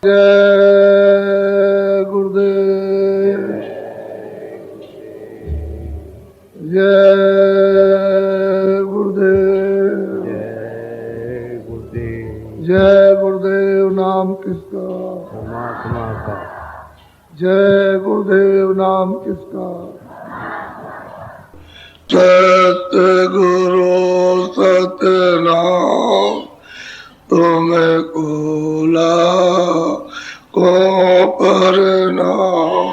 जय गुरुदेव, जय गुरुदेव, जय गुरुदेव। जय गुरुदेव नाम किसका, परमात्मा का। जय गुरुदेव नाम किसका। सतगुरु सतनाम तुम्हें कोला को परनाम।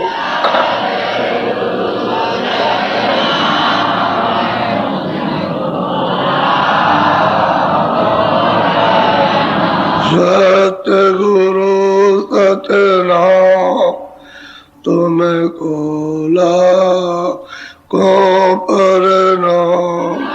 सतगुरु सतनाम तुम्हें कोला को परनाम।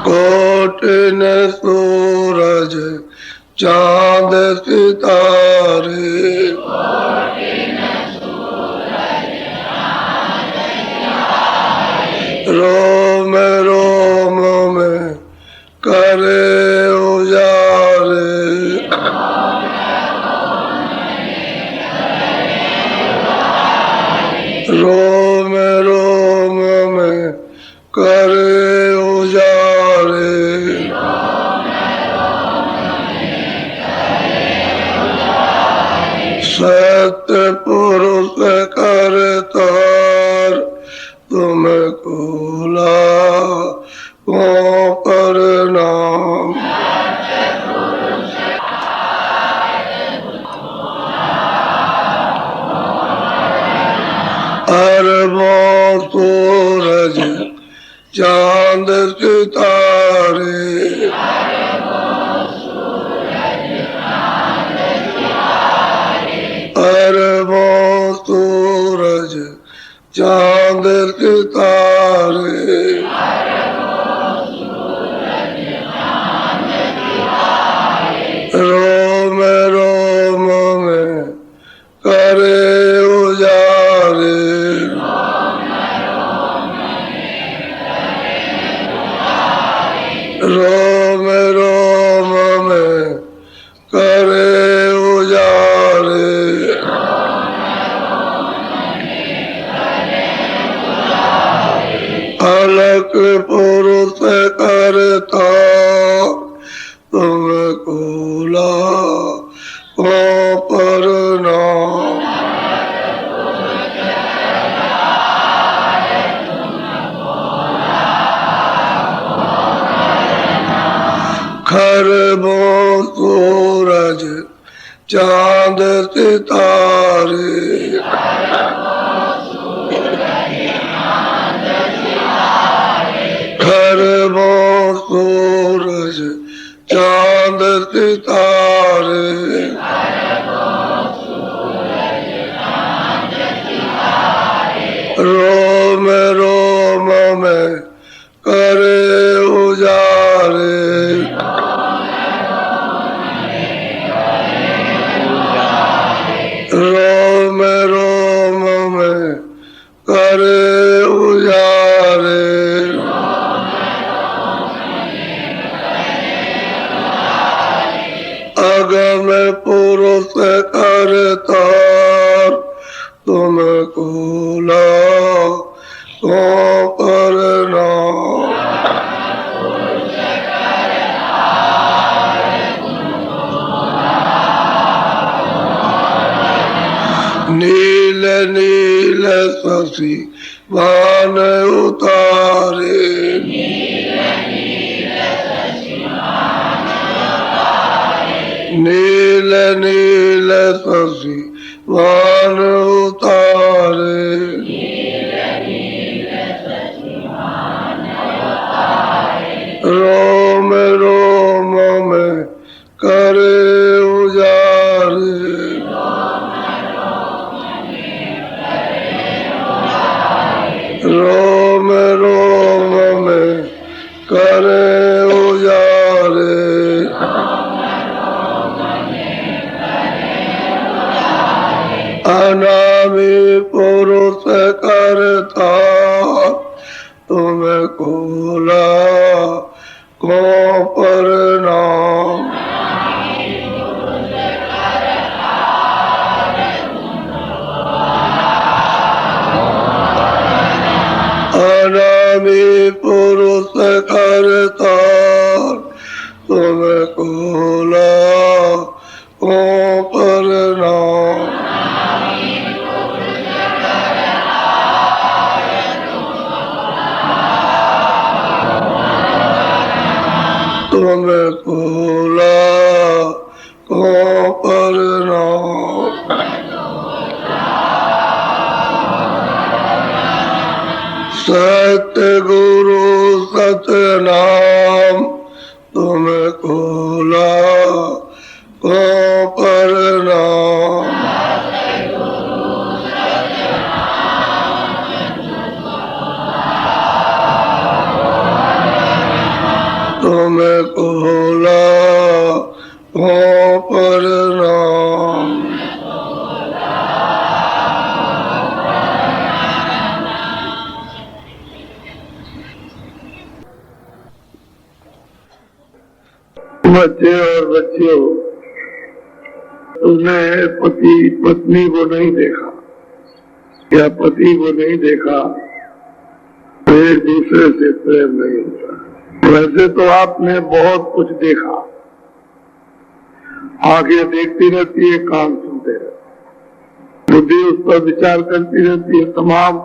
कोटिन सूरज चांद सितारे, रोम रोम में करे उजारे, रोम रोम में करे उजारे। सत्य पुरुष करतार तुम्हें कोला को परनाम। अरबों सूरज चांद सितारे, अरबों सूरज चांद सितारे, रोम रोम में करे उजारे, रोम रोम में करे उजारे। अलग पुरुष करता तुम कोला को परनाम। खरबों सूरज चांद सितारे, खरबों सूरज चांद सितारे, रोम रोम में करे उजारे, रोम रोम में करे उजारे। अगम पुरुष करतार तुम कोला को परनाम। नील नील शशि भान उतारे, नील नील शशि भान उतारे, रोम रोम में करे उजारे, रोम रोम में करे उजारे। अनामी पुरुष करता तुम्हें खोला को प्रणाम। अनामी पुरुष करतार तुम्हें खोला को प्रणाम। तुम्हें खोला को प्रणाम। सत्य गुरु सतनाम तुम्हें खोला को प्रणाम। तुम्हें खोला को प्रणाम। बच्चे और बच्चियों, तुमने पति पत्नी को नहीं देखा या पति को नहीं देखा तो एक दूसरे से प्रेम नहीं होता। वैसे तो आपने बहुत कुछ देखा, आंखें देखती रहती है, कान सुनते रहते, बुद्धि उस पर विचार करती रहती है, तमाम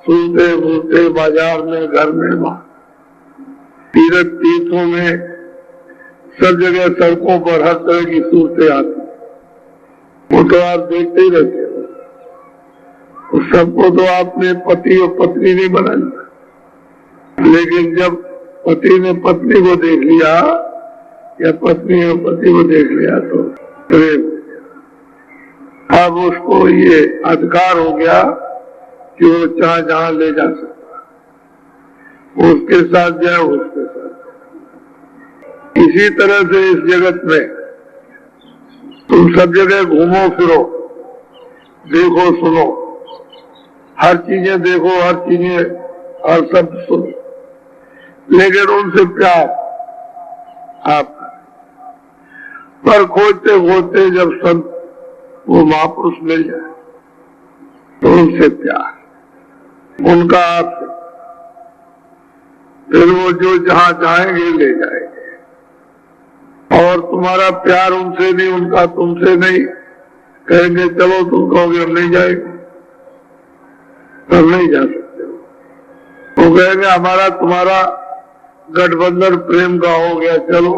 सुनते बोलते बाजार में, घर में, तीर्थ तीर्थों में, सब जगह सड़कों पर हर तरह की सूरतें आती, वो तो आप देखते ही रहते हो। उस सबको तो आपने पति और पत्नी नहीं बनाया, लेकिन जब पति ने पत्नी को देख लिया या पत्नी ने पति को देख लिया तो प्रेम हो गया। अब उसको ये अधिकार हो गया कि वो चाहे जहां ले जा सकता, उसके साथ जाए, उसके साथ। इसी तरह से इस जगत में तुम सब जगह घूमो फिरो, देखो सुनो, हर चीजें देखो, हर चीजें, हर शब्द सुनो, लेकिन उनसे प्यार आप पर खोजते खोजते जब सब वो महापुरुष मिल जाए तो उनसे प्यार, उनका आपसे, फिर वो जो जहां चाहेंगे ले जाएंगे। और तुम्हारा प्यार उनसे नहीं, उनका तुमसे नहीं। कहेंगे चलो, तुम कहोगे हम नहीं जाएंगे, हम नहीं जा सकते। वो कहेंगे हमारा तुम्हारा गठबंधन प्रेम का हो गया, चलो।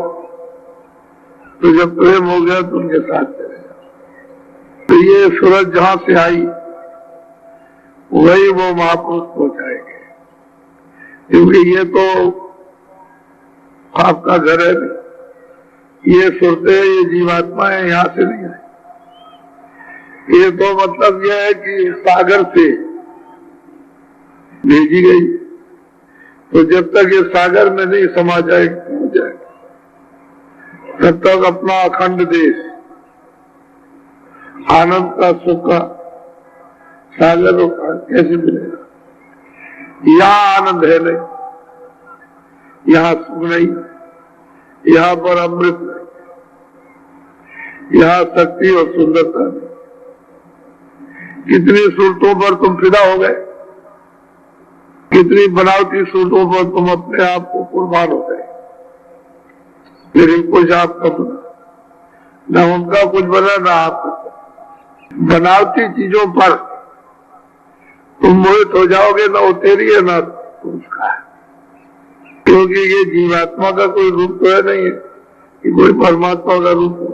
तो जब प्रेम हो गया तो उनके साथ चले जाओ। तो ये सूरज जहां से आई वही वो महापुरुष पहुंचाएंगे, क्योंकि ये तो आपका घर है, ये सुरते, ये जीवात्माएं यहाँ से नहीं आई। ये तो मतलब यह है कि सागर से भेजी गई, तो जब तक ये सागर में नहीं समा जाएगी तब तक अपना अखंड देश आनंद का, सुख का सागर कैसे मिलेगा? यहाँ आनंद है नहीं, यहाँ सुख नहीं, यहाँ पर अमृत नहीं, यहाँ शक्ति और सुंदरता नहीं। कितनी सूरतों पर तुम फिदा हो गए, कितनी बनावटी सूरतों पर तुम अपने आप को कुर्बान हो गए, लेकिन कुछ आपका बना, न उनका कुछ बना, न आपका। बनावटी चीजों पर तुम मोहित हो जाओगे, न वो तेरी है न उसका है, क्योंकि ये जीवात्मा का कोई रूप तो है नहीं है कि कोई परमात्मा का रूप हो।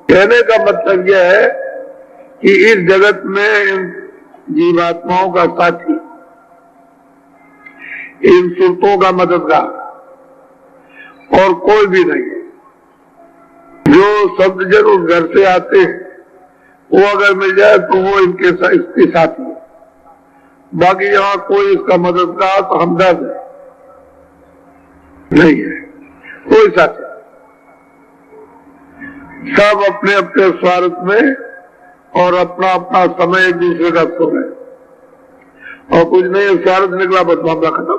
कहने का मतलब यह है कि इस जगत में इन जीवात्माओं का साथी, इन सुरतों का मददगार और कोई भी नहीं है। जो शब्द जरूर घर से आते हैं वो अगर मिल जाए तो वो इसके साथी है, बाकी यहाँ कोई इसका मददगार तो हमदर्द है नहीं है, कोई साथी। सब अपने अपने स्वार्थ में और अपना अपना समय एक दूसरे का खो रहे, और कुछ नहीं, स्वार्थ निकला बस मामला खत्म।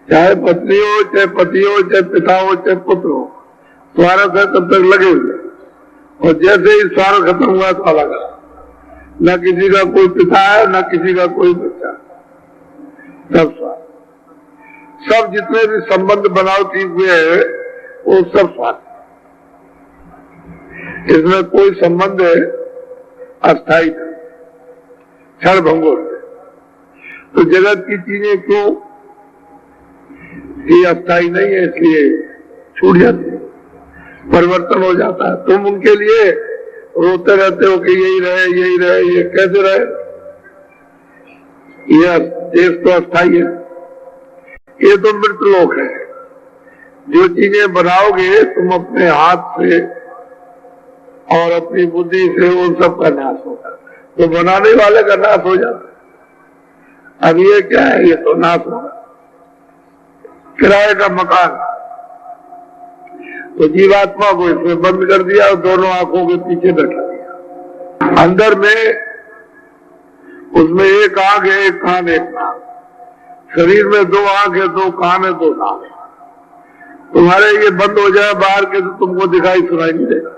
चाहे पत्नी हो, चाहे पति हो, चाहे पिता हो, चाहे पुत्र हो, स्वार्थ है तब तक लगे हुए। और जैसे ही स्वार्थ खत्म हुआ तो अलग, न किसी का कोई पिता है, न किसी का कोई बच्चा, सब स्वार्थ। सब जितने भी संबंध बनावटी हुए हैं वो सब स्वार्थ। इसमें कोई संबंध अस्थायी नहीं, क्षण भंगुर। तो जगत की चीजें क्यों ये अस्थायी नहीं है, इसलिए छूट जाती है, परिवर्तन हो जाता है। तुम उनके लिए रोते रहते हो कि यही रहे यही रहे, ये कैसे रहे? ये देश तो अस्थायी है, ये तो मृत लोक है। जो चीजें बनाओगे तुम अपने हाथ से और अपनी बुद्धि से, उन सब का नाश होगा। तो बनाने वाले का नाश हो जाता है। अब ये क्या है? ये तो नाश होगा। किराए का मकान, तो जीवात्मा को इसमें बंद कर दिया और दोनों आंखों के पीछे बैठा दिया। अंदर में उसमें एक आंख है, एक कान, एक नाक। शरीर में 2 आंख है, 2 कान है, 2 नाक है। तुम्हारे ये बंद हो जाए बाहर के तो तुमको दिखाई सुनाई नहीं देगा।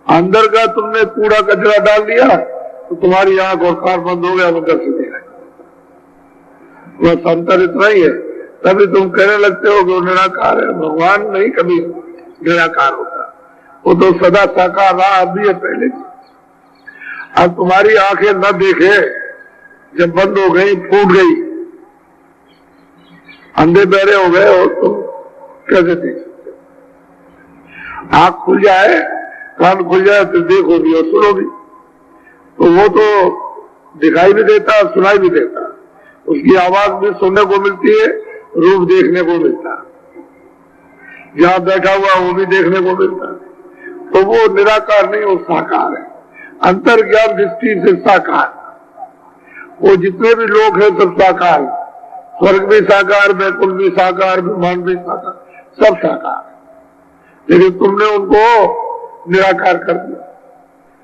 अंदर का तुमने कूड़ा कचरा डाल दिया तो तुम्हारी आंख और कान बंद हो गया, अंदर से दिखाई। बस अंतर इतना ही है। तभी तुम कहने लगते हो कि वो निराकार है। भगवान नहीं कभी निराकार होता, वो तो सदा साकार रहा, अभी है, पहले भी। अब तुम्हारी आंखें न देखे, जब बंद हो गई, फूट गई, अंधे बहरे हो गए हो, तो कैसे देख सकते? आंख खुल जाए, कान खुल जाए तो देखो भी और सुनो भी। तो वो तो दिखाई भी देता, सुनाई भी देता, उसकी आवाज भी सुनने को मिलती है, रूप देखने को मिलता है, जहां बैठा हुआ वो भी देखने को मिलता है। तो वो निराकार नहीं, वो साकार है, अंतर ज्ञान दृष्टि से साकार। वो जितने भी लोग हैं सब साकार, स्वर्ग भी साकार, वैकुंठ भी साकार, ब्रह्मांड भी साकार, सब साकार। लेकिन तुमने उनको निराकार कर दिया।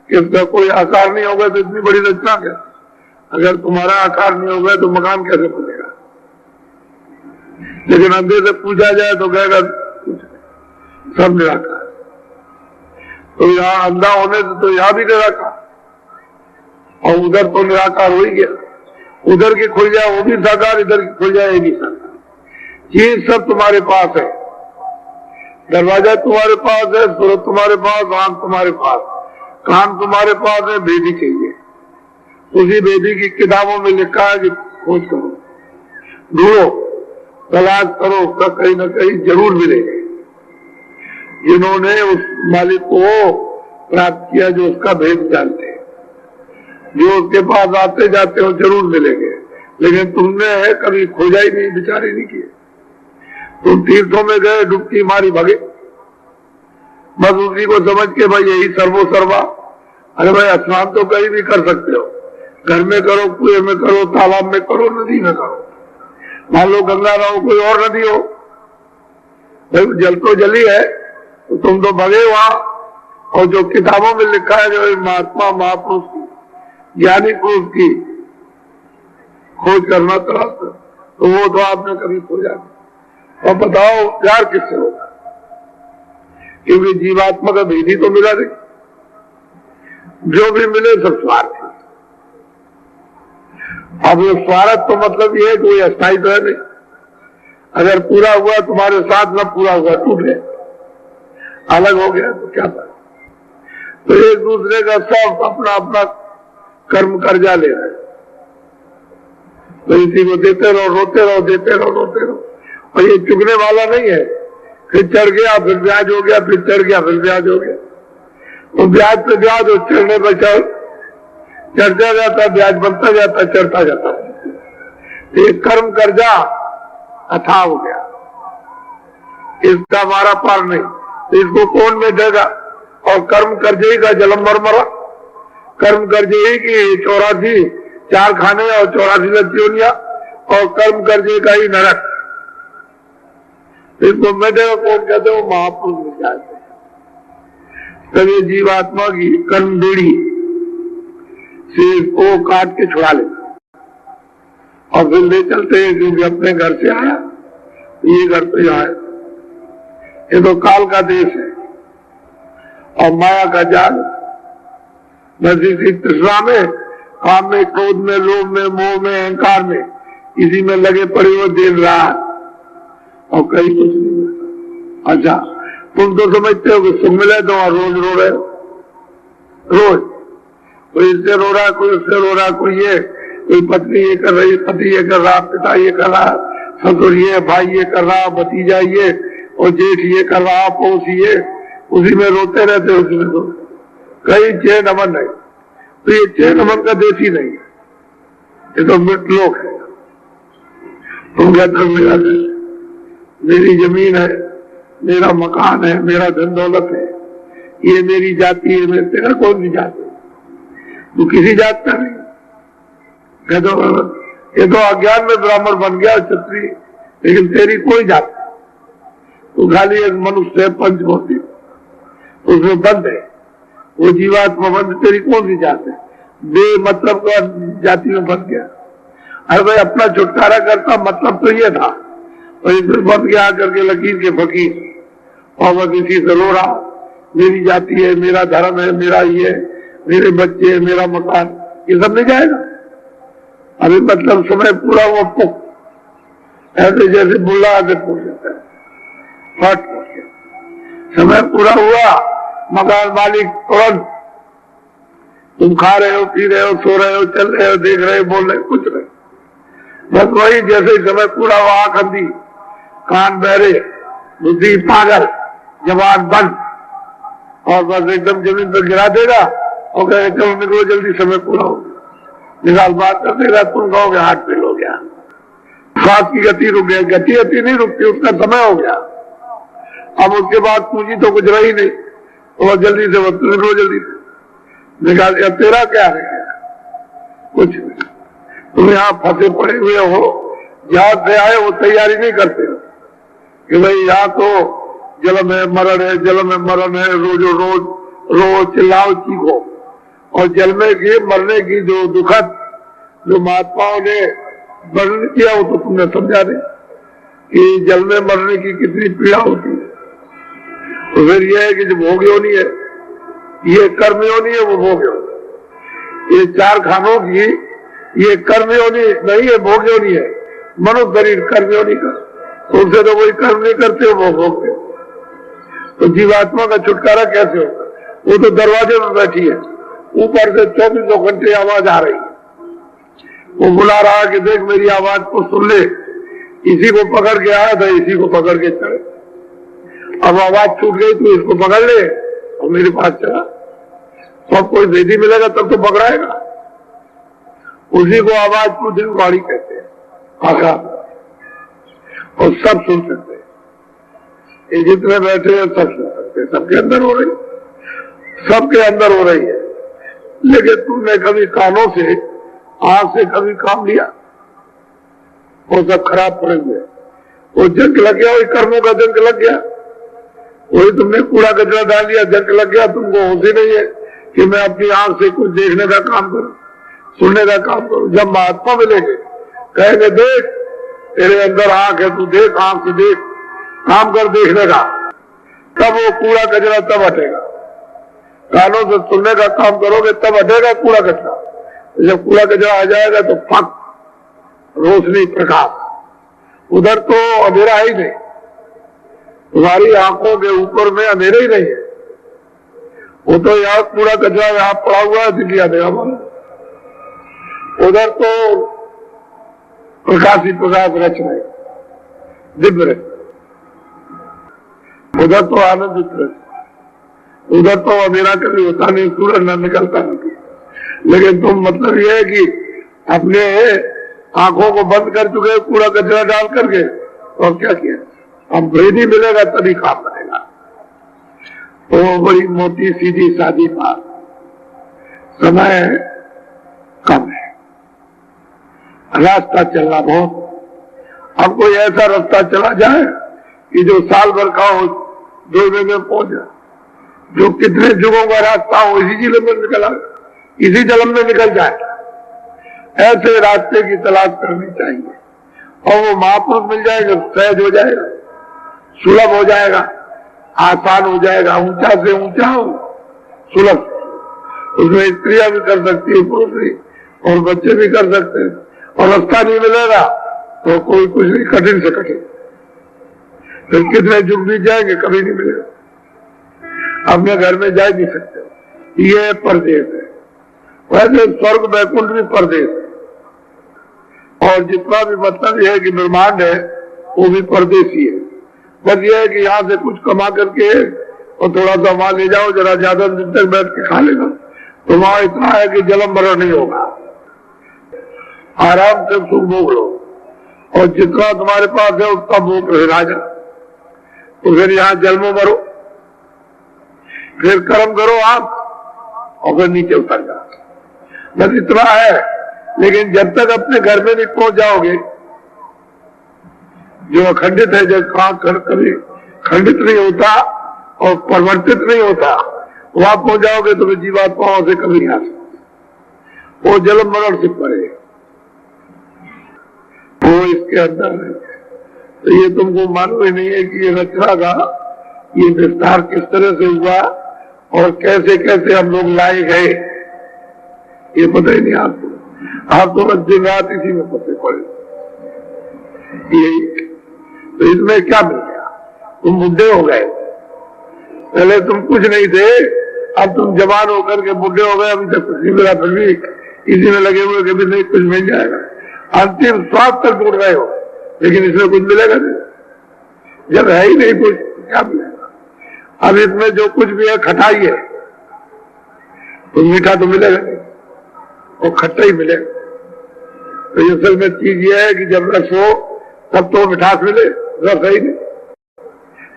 इसका कोई आकार नहीं होगा तो इतनी बड़ी रचना क्या? अगर तुम्हारा आकार नहीं होगा तो मकान कैसे बनेगा? लेकिन अंधे से पूछा जाए तो कहेगा सब निराकार। तो यहाँ अंधा होने से तो यहाँ भी निराकार, और उधर तो निराकार हो ही गया। उधर की खुल जाए वो भी साकार, इधर की खुल जाए ये भी साकार। चीज सब तुम्हारे पास है, दरवाजा तुम्हारे पास है, सूरत तुम्हारे पास, आंख तुम्हारे पास, कान तुम्हारे पास है, बेदी चाहिए। उसी बेदी की किताबों में लिखा है कि खोज करो, ढूंढो, तलाश करो, कहीं न कहीं जरूर मिलेगी। जिन्होंने उस मालिक को प्राप्त किया, जो उसका भेद जानते हैं, जो उसके पास आते जाते हो, जरूर मिलेंगे। लेकिन तुमने कभी खोजा ही नहीं, विचार ही नहीं किए। तुम तीर्थों में गए, डुबकी मारी, भागे, बस उसी को समझ के भाई यही सर्वो सर्वा। अरे भाई स्नान तो कहीं भी कर सकते हो, घर में करो, कुएं में करो, तालाब में करो, नदी में करो। मान लो गंगा ना हो, कोई और नदी हो, भाई जल तो जली है, तो तुम तो भगे वहां। और जो किताबों में लिखा है, जो महात्मा महापुरुष की, ज्ञानी पुरुष की खोज करना तलाश, तो वो तो आपने कभी खोजा नहीं। और बताओ प्यार किससे होगा? क्योंकि जीवात्मा का भेद ही तो मिला नहीं। जो भी मिले सब स्वार्थ है। अब ये स्वार्थ तो मतलब ये है कि कोई अस्थायी तो है नहीं। अगर पूरा हुआ तुम्हारे साथ, न पूरा हुआ टूट गया, अलग हो गया, तो क्या बात? तो एक दूसरे का सब अपना अपना कर्म कर्जा ले रहे, तो इसी को देते रहो, रोते रहो, देते रहो, रोते रहो। और ये चुगने वाला नहीं है, फिर चढ़ गया, फिर ब्याज हो गया, फिर चढ़ गया, फिर ब्याज हो गया। तो ब्याज पे ब्याज, और चढ़ने पर चढ़ता जाता, ब्याज बनता जाता, चढ़ता जाता। ये कर्म कर्जा अथाह हो गया, इसका मारा पार नहीं। तो इसको कौन में देगा? और कर्म कर्जे का जलम मरमरा, कर्म कर्जे की 84 4 खाने और 84 लक्ष्योनिया, और कर्म कर्जे का ही नरक। इसको मैं देगा कौन कहते हो? महापुरुष विचार हैं। तब ये जीवात्मा की कर्म बेड़ी से इसको काट के छुड़ा ले। और फिर ले चलते हैं क्योंकि अपने घर से आया, ये घर पे आए। ये तो काल का देश है और माया का जाल। बस इसी तृष्णा में, काम में, क्रोध में, लोभ में, मोह में, अहंकार में, इसी में लगे पड़े हुए दिन रात और कहीं कुछ नहीं मिलता। अच्छा, तुम तो समझते हो कि सुख मिले तो रोज रो रहे हो, रोज कोई इससे रो रहा, कोई उससे रो रहा, कोई पत्नी ये कर रही, पति ये कर रहा, पिता ये कर रहा, ससुर ये, भाई ये कर रहा, भतीजा ये, और जेठ ये कर रहा, पड़ोस ये, उसी में रोते रहते, उसी में तो कहीं चैन अमन नहीं। तो ये चैन अमन का देश ही नहीं, ये तो मृत लोक है। तुम कहते हो मेरा देश, मेरी जमीन है, मेरा मकान है, मेरा धन दौलत है, ये मेरी जाति है, मैं तेरा कौन सी जाति? तू किसी जात का नहीं। ये तो अज्ञान में ब्राह्मण बन गया क्षत्रिय, लेकिन तेरी कोई जात नहीं। तू खाली एक मनुष्य है, पंचभौती, उसमें बंद है, वो जीवात्मा बंद, तेरी कौन सी जात है? बेमतलब का जाति में बन गया। अरे भाई, अपना छुटकारा करता मतलब तो ये था, और इसमें बंद गया आकर के लकीर के फकीर, और बस इसी से रो रहा, मेरी जाति है, मेरा धर्म है, मेरा ये, मेरे बच्चे, मेरा मकान, ये सब नहीं जाएगा। अभी मतलब समय पूरा हुआ पुख, ऐसे जैसे बुल्ला आगे पूछ लेता है, फट हो गया, समय पूरा हुआ, मकान मालिक तुरंत, तुम खा रहे हो, पी रहे हो, सो रहे हो, चल रहे हो, देख रहे हो, बोल रहे हो, कुछ नहीं, बस वही जैसे समय पूरा हुआ, आंख अंधी, कान बहरे, बुद्धि पागल, जवान बंद, और बस एकदम जमीन पर गिरा देगा और कहे चलो निकलो जल्दी, समय पूरा हो गया। निकाल बात कर देगा, तुम कहोगे हाथ फेल हो गया, श्वास की गति रुक गई, गति नहीं रुकती, उसका समय हो गया। अब उसके बाद पूंजी तो कुछ रही नहीं, और जल्दी से निकलो, जल्दी से निकाल दिया। तेरा क्या है? कुछ नहीं। तुम यहाँ फंसे पड़े हुए हो, जहां से आए वो तैयारी नहीं करते हो कि भाई यहाँ तो जन्म है, मरण है, जन्म है, मरण है, रोजो रोज चिल्लाओ, चीखो। और जन्मे की, मरने की जो दुखद, जो महात्माओं ने वर्णन किया, वो तो तुमने समझा नहीं कि जन्मे मरने की कितनी पीड़ा होती है। तो फिर यह है कि जो भोग योनि है, ये कर्म योनि है, वो भोग योनि। ये चार खानों की ये कर्म योनि नहीं है, भोग योनि है। मनुष्य शरीर कर्म योनि का, उनसे तो कोई कर्म नहीं करते, वो भोगते। तो जीवात्मा का छुटकारा कैसे होगा? वो तो दरवाजे में बैठी है, ऊपर से 24 घंटे आवाज आ रही है, वो बुला रहा कि देख मेरी आवाज को सुन ले। इसी को पकड़ के आया था, इसी को पकड़ के चले। अब आवाज छूट गई तो इसको पकड़ ले, और मेरे पास चला। सब कोई वेदी मिलेगा तब तो पकड़ाएगा। उसी को आवाज को दिलवाड़ी कहते हैं, आगा, और सब सुन सकते हैं। ये जितने बैठे हैं सब सुन सकते हैं, सबके अंदर हो रही, सबके अंदर हो रही है। लेकिन तुमने कभी कानों से, आंख से कभी काम लिया? वो सब खराब पड़े हुए, वो जंक लग गया, वही कर्मों का जंक लग गया, वही तुमने कूड़ा कचरा डाल दिया, जंक लग गया। तुमको होश ही नहीं है कि मैं अपनी आंख से कुछ देखने का काम करूं, सुनने का काम करूं। जब महात्मा मिलेंगे, कहेंगे देख तेरे अंदर आंख है, तू देख, आंख से देख, काम कर देखने का, तब वो कूड़ा कचरा तब हटेगा। कानों से सुनने का काम करोगे तब हटेगा कूड़ा कचरा। जब कूड़ा कचरा आ जाएगा तो फक, रोशनी, प्रकाश, उधर तो अंधेरा ही नहीं। तुम्हारी आंखों के ऊपर में अंधेरा ही नहीं है, वो तो यहाँ कूड़ा कचरा यहाँ पड़ा हुआ है, दिखिए अंधेरा बना। उधर तो प्रकाश ही प्रकाश रच रहे, दिव्य रहे, उधर तो आनंदित रहे, उधर तो अंधेरा कभी होता नहीं, सूरज न निकलता नहीं। लेकिन तुम मतलब ये है कि अपने आंखों को बंद कर चुके, कूड़ा कचरा डाल करके, और क्या किया? अब भेदी मिलेगा तभी काम बनेगा। तो बड़ी मोटी सीधी सादी बात, समय कम है, रास्ता चलना बहुत। अब कोई ऐसा रास्ता चला जाए कि जो साल भर का हो, 2 दिन में पहुंच जाए, जो कितने युगों का रास्ता हो इसी जिले में निकल आए, इसी जन्म में निकल जाए। ऐसे रास्ते की तलाश करनी चाहिए और वो महापुरुष मिल जाएगा, सहज हो जाएगा, सुलभ हो जाएगा, आसान हो जाएगा, ऊंचा से ऊंचा हो, सुलभ। उसमें स्त्रियां भी कर सकती है, पुरुष भी, और बच्चे भी कर सकते हैं। और रास्ता नहीं मिलेगा तो कोई कुछ नहीं, कठिन से कठिन, फिर कितने युग बीत जाएंगे, कभी नहीं मिलेगा। अपने घर में जा नहीं सकते, ये परदेश है। वैसे स्वर्ग वैकुंठ भी परदेश है, और जितना भी मतलब यह है कि ब्रह्मांड है वो भी परदेशी है। बस ये है कि यहाँ से कुछ कमा करके और थोड़ा सा वहां ले जाओ, जरा ज्यादा दिन तक बैठ के खा लेगा, तो वहां इतना है कि जन्म मरण नहीं होगा, आराम से सुख भोग लो, और जितना तुम्हारे पास है उतना भोग रहे राजा। तो फिर यहाँ जन्मों मरो, फिर कर्म करो आप, और फिर नीचे उतर जाओ। बस इतना है। लेकिन जब तक अपने घर में नहीं पहुंच जाओगे, जो अखंडित है, जब कभी खंडित नहीं होता और परिवर्तित नहीं होता, वहां पहुंच जाओगे तो फिर जीवात्माओं से कभी नहीं आ सकते, वो जन्म मरण से परे, वो इसके अंदर है। तो ये तुमको मालूम ही नहीं है कि ये रचना का ये विस्तार किस तरह से हुआ और कैसे कैसे हम लोग लाए गए, ये पता ही नहीं आपको। आप तो बस दिन रात इसी में फंसे पड़े। यही तो इसमें क्या मिल गया, तुम बुढ़े हो गए, पहले तुम कुछ नहीं थे, अब तुम जवान होकर के बुढ़े हो गए, अभी तक कुछ नहीं मिला, फिर भी इसी में लगे हुए कभी नहीं कुछ मिल जाएगा, अंतिम श्वास तक ढूंढ रहे हो, लेकिन इसमें कुछ मिलेगा नहीं। जब है ही नहीं कुछ, क्या मिलेगा। अब इसमें जो कुछ भी है खटाई है, तो मीठा तो मिलेगा नहीं, वो खट्टा ही मिलेगा। तो ये असल में चीज ये है कि जब रस हो तब तो मिठास मिले, रस है ही नहीं।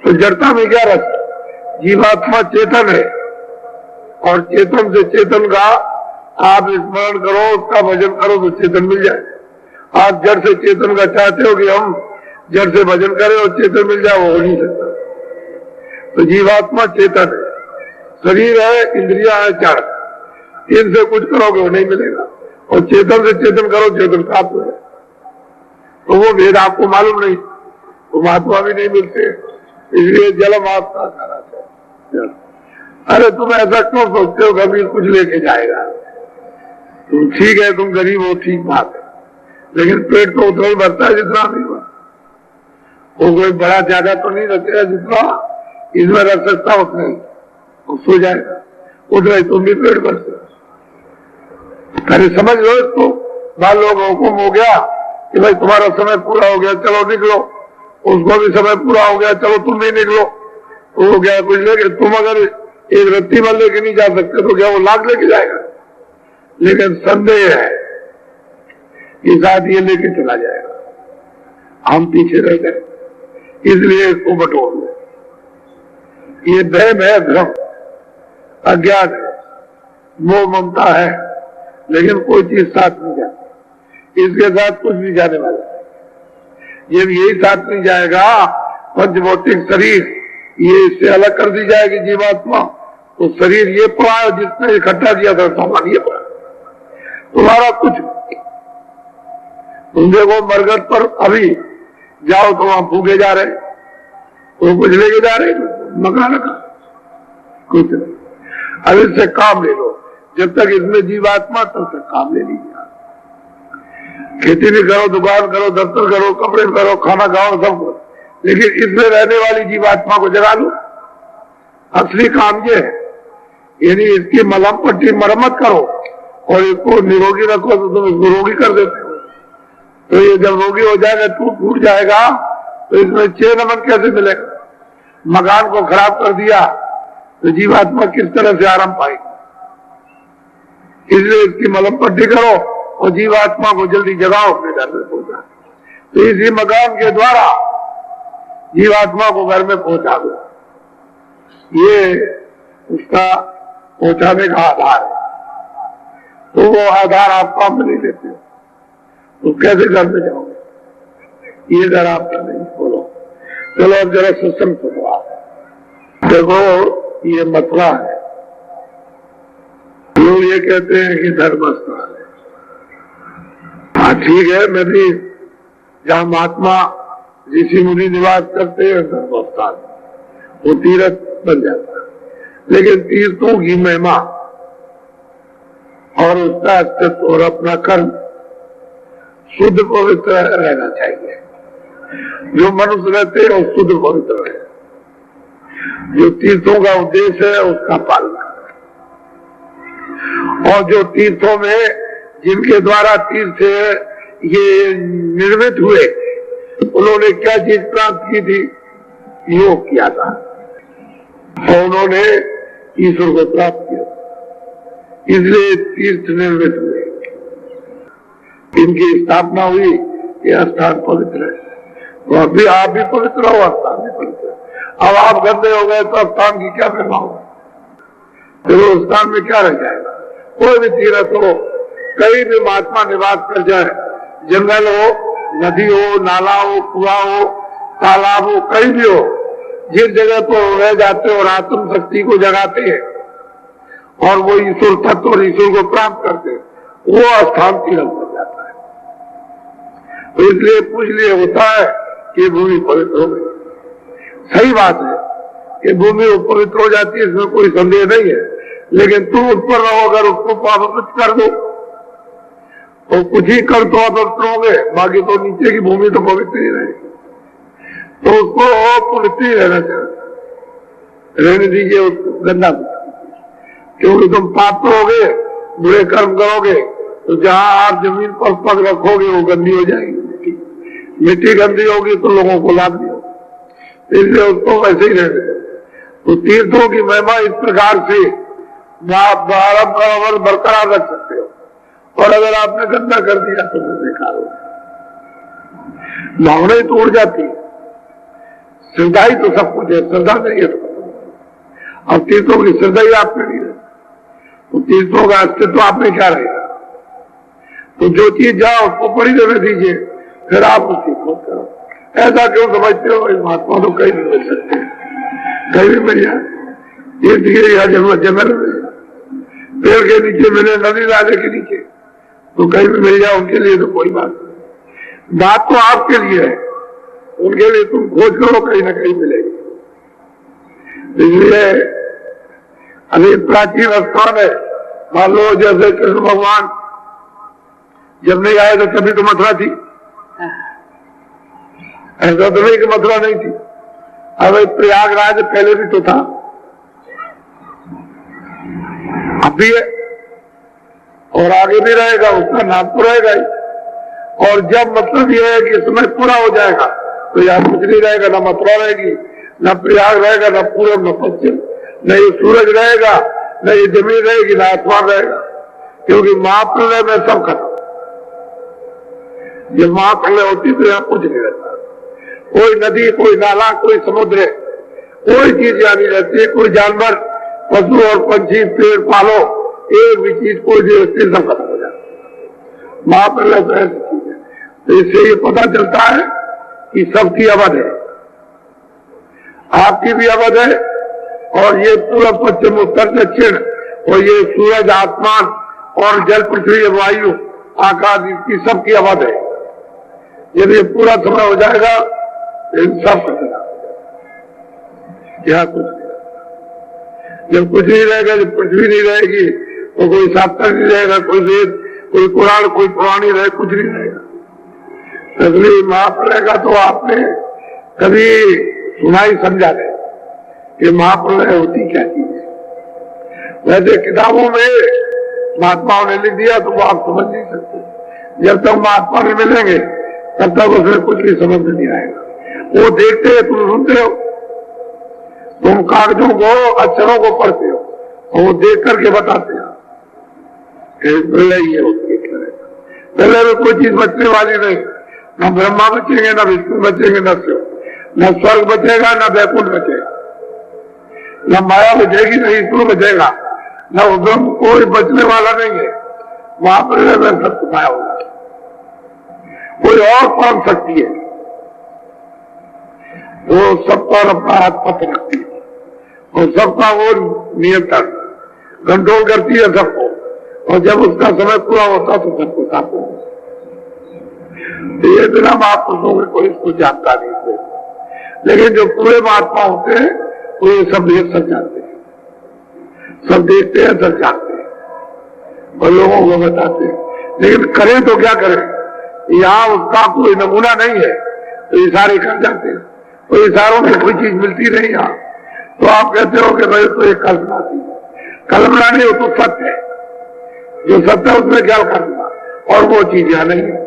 तो जड़ता में क्या रस, जीवात्मा चेतन है, और चेतन से चेतन का आप स्मरण करो, उसका भजन करो तो चेतन मिल जाए। आप जड़ से चेतन का चाहते हो कि हम जड़ से भजन करें और चेतन मिल जाए, वो हो नहीं सकता। तो जीवात्मा चेतन है, शरीर है, इंद्रिया है, चार, इनसे कुछ करोगे वो नहीं मिलेगा, और चेतन से चेतन करो, चेतन प्राप्त हो। तो वो भेद आपको मालूम नहीं, वो महात्मा भी नहीं मिलते, इसलिए जलम आपका सारा है। अरे तुम ऐसा क्यों सोचते हो, कभी कुछ लेके जाएगा। तुम ठीक है, तुम गरीब हो, ठीक बात है, लेकिन पेट तो उतना ही भरता है जितना नहीं भरता। वो कोई बड़ा ज्यादा तो नहीं रखेगा जितना इसमें रख सकता, उतना ही वो सो जाएगा, उतना ही तुम भी पेट भरते। अरे समझ लो इसको, बाल लोग हुक्म हो गया कि भाई तुम्हारा समय पूरा हो गया, चलो निकलो, उसको भी समय पूरा हो गया, चलो तुम भी निकलो, तो हो गया कुछ लेके। तुम अगर एक रत्ती भर लेके नहीं जा सकते तो क्या वो लाख लेके जाएगा। लेकिन संदेह है कि शायद ये लेके चला जाएगा, हम पीछे रह गए, इसलिए इसको बटोर लो। ये भ्रम है, भ्रम, अज्ञान है, मोह ममता है, लेकिन कोई चीज साथ नहीं जाती, इसके साथ कुछ भी जाने वाला है। जब यही साथ नहीं जाएगा, पंचभौतिक शरीर ये इससे अलग कर दी जाएगी जीवात्मा, तो शरीर ये पड़ा है जिसने इकट्ठा किया था, सामान ये पड़ा, तुम्हारा कुछ। तुम देखो मरघट पर अभी जाओ तो वहां भूखे जा रहे, वो कुछ लेके जा रहे, मकान का कुछ नहीं। अब इससे काम ले लो, जब तक इसमें जीवात्मा तब तक काम ले लीजिए। खेती भी करो, दुकान करो, दफ्तर करो, कपड़े करो, खाना खाओ, सब करो, लेकिन इसमें रहने वाली जीवात्मा को जगा लो। असली काम ये है, यानी इसकी मलहम पट्टी मरम्मत करो और इसको निरोगी रखो, तो तुम इसको रोगी कर देते हो। तो ये जब रोगी हो जाएगा, टूट जाएगा, तो इसमें चैन अमन कैसे मिलेगा। मकान को खराब कर दिया तो जीवात्मा किस तरह से आराम पाएगी। इसलिए इसकी मलहम पट्टी करो और जीवात्मा को जल्दी जगाओ, अपने घर में पहुंचा। तो इसी मकान के द्वारा जीवात्मा को घर में पहुंचा दो, ये उसका पहुंचाने का आधार है। तो वो आधार आप काम में नहीं लेते हो तो कैसे घर में जाओगे, ये घर आपका नहीं। बोलो चलो अब जरा सत्संग सुनो। आप देखो ये मसला है, लोग ये कहते हैं कि धर्म स्थान है, हाँ ठीक है, मैं भी जहाँ महात्मा ऋषि मुनि निवास करते हैं धर्मस्थान, वो तीर्थ बन जाता है। लेकिन तीर्थों की महिमा और उसका अस्तित्व और अपना कर्म शुद्ध पवित्र रहना चाहिए। जो मनुष्य रहते हैं वो शुद्ध पवित्र रहे। जो तीर्थों का उद्देश्य है उसका पालन करें। और जो तीर्थों में जिनके द्वारा तीर्थ ये निर्मित हुए, उन्होंने क्या चीज प्राप्त की थी? योग किया था और उन्होंने ईश्वर को प्राप्त किया, इसलिए तीर्थ निर्मित हुए, इनकी स्थापना हुई। यह स्थान पवित्र है, तो अभी आप भी पवित्र हो, स्थान भी पवित्र है। अब आप गंदे हो गए तो स्थान की क्या महिमा होगी? तो स्थान में क्या रह जाएगा? कोई भी तीर्थ हो, कहीं भी महात्मा निवास कर जाए, जंगल हो, नदी हो, नाला हो, कुआं हो, तालाब हो, कहीं भी हो, जिस जगह पर रह जाते और आत्म शक्ति को जगाते हैं और वो ईश्वर तत्व और ईश्वर को प्राप्त करते हैं, वो स्थान तीर्थ बन जाता है। तो इसलिए पूछ लिए होता है कि भूमि पवित्र हो गई। सही बात है कि भूमि पवित्र हो जाती है, इसमें कोई संदेह नहीं है। लेकिन तुम उस पर रहो, अगर उसको पवित्र कर दो तो कुछ ही कर तो अपवित्र होंगे, बाकी तो नीचे की भूमि तो पवित्र ही रहेगी। तो उसको पवित्र ही रहना चाहिए, रहने दीजिए उसको, गंदा मत। क्योंकि तुम पाप करोगे, बुरे कर्म करोगे, तो जहां आप जमीन पर पग रखोगे वो गंदी हो जाएगी। मिट्टी गंदी होगी तो लोगों को लाभ नहीं होगा, इसलिए उसको वैसे ही रहने दो। तो तीर्थों की महिमा इस प्रकार से बरकरार रख सकते हो। और अगर आपने गंदा कर दिया तो बेकार हो, भावना ही तो उड़ जाती है। श्रद्धा ही तो सब कुछ है, श्रद्धा नहीं है तो अब तीर्थों की श्रद्धा ही आप में नहीं है, तो तीर्थों का अस्तित्व आप में क्या रहेगा? तो जो चीज जाओ उसको पड़ी रहने दीजिए, फिर आप उसकी खोज करो। ऐसा क्यों समझते हो? महात्मा तो कहीं भी मिल सकते हैं, कहीं भी मिल जाए, तीर्थ के या जंगल में, पेड़ के नीचे मिले, नदी नाले के नीचे, तो कहीं भी मिल जाए, उनके लिए तो कोई बात नहीं। बात तो आपके लिए है, उनके लिए तुम खोज करो, कहीं ना कहीं मिलेगी। इसलिए अनेक प्राचीन स्थान है। मान लो जैसे कृष्ण भगवान जब नहीं आए तो तभी तो मथुरा थी, ऐसा तो नहीं कि मथुरा नहीं थी। अब प्रयागराज पहले भी तो था, अब भी है और आगे भी रहेगा, उसका नाम तो रहेगा ही। और जब मतलब यह है कि समय पूरा हो जाएगा तो यहाँ कुछ नहीं रहेगा, न मथुरा रहेगी, न प्रयाग रहेगा, न पूर्व न पश्चिम, न ये सूरज रहेगा, न ये जमीन रहेगी, न आसमान रहेगा, क्योंकि महाप्रलय में सब खत्म। जब महाप्रलय होती तो यहाँ कुछ नहीं रहता, कोई नदी, कोई नाला, कोई समुद्र, कोई चीज यहाँ नहीं रहती है, कोई जानवर, पशु और पंछी, पेड़ पालो, एक भी चीज कोई भी सब खत्म हो जाता है। महाप्रलय तो ऐसी चीज है। तो इससे ये पता चलता है कि सबकी अवध है, आपकी भी अवध है, और ये पूर्व पश्चिम उत्तर दक्षिण, और ये सूरज, आसमान और जल, पृथ्वी, वायु, आकाश, इसकी सबकी अवध है। यदि पूरा समय हो जाएगा इन सब खत्म, यहाँ कुछ नहीं। जब कुछ नहीं रहेगा, जब पृथ्वी नहीं रहेगी तो कोई शास्त्र नहीं रहेगा, कोई वेद, कोई कुरान, कोई पुरानी रहे, कुछ नहीं रहेगा। इसलिए महाप्रलय का तो आपने कभी सुना ही समझा नहीं कि महाप्रलय होती क्या चीज है। वैसे किताबों में महात्माओं ने लिख दिया तो वो आप समझ नहीं सकते। जब तक महात्मा नहीं मिलेंगे तब तक उसमें कुछ भी समझ नहीं आएगा। वो देखते हैं, तुम सुनते हो, तुम कागजों को, अक्षरों को पढ़ते हो और वो देख करके बताते हो। प्रलय ये होती है, प्रलय में कोई चीज बचने वाली नहीं, न ब्रह्मा बचेंगे, न विष्णु बचेंगे, न शिव, न स्वर्ग बचेगा, न वैकुंठ बचेगा, न माया बचेगी, न ईश्वर बचेगा, न ब्रह्म, कोई बचने वाला नहीं है। वहां पर सब छुपाया होगा। कोई और कौन शक्ति है वो सब पर अपना हाथ पथ रखती है और सबका वो नियंत्रण कंट्रोल करती है सबको, और जब उसका समय पूरा होता तो सबको साफ होगा। तो ये बिना महापुरुषों के कोई इसको जानता नहीं थे। लेकिन जो पूरे महात्मा होते हैं वो ये सब देख सक जाते हैं, सब देखते हैं, सब जानते हैं और लोगों को बताते हैं। लेकिन करें तो क्या करें, यहाँ उसका कोई नमूना नहीं है तो इशारे कर जाते हैं, तो इशारों में कोई चीज मिलती नहीं यहाँ। तो आप कहते हो कि भाई तो एक कल्पना थी, कल्पना नहीं, वो तो सत्य है। जो सत्य है उसमें क्या करना, और वो चीज यहाँ नहीं है।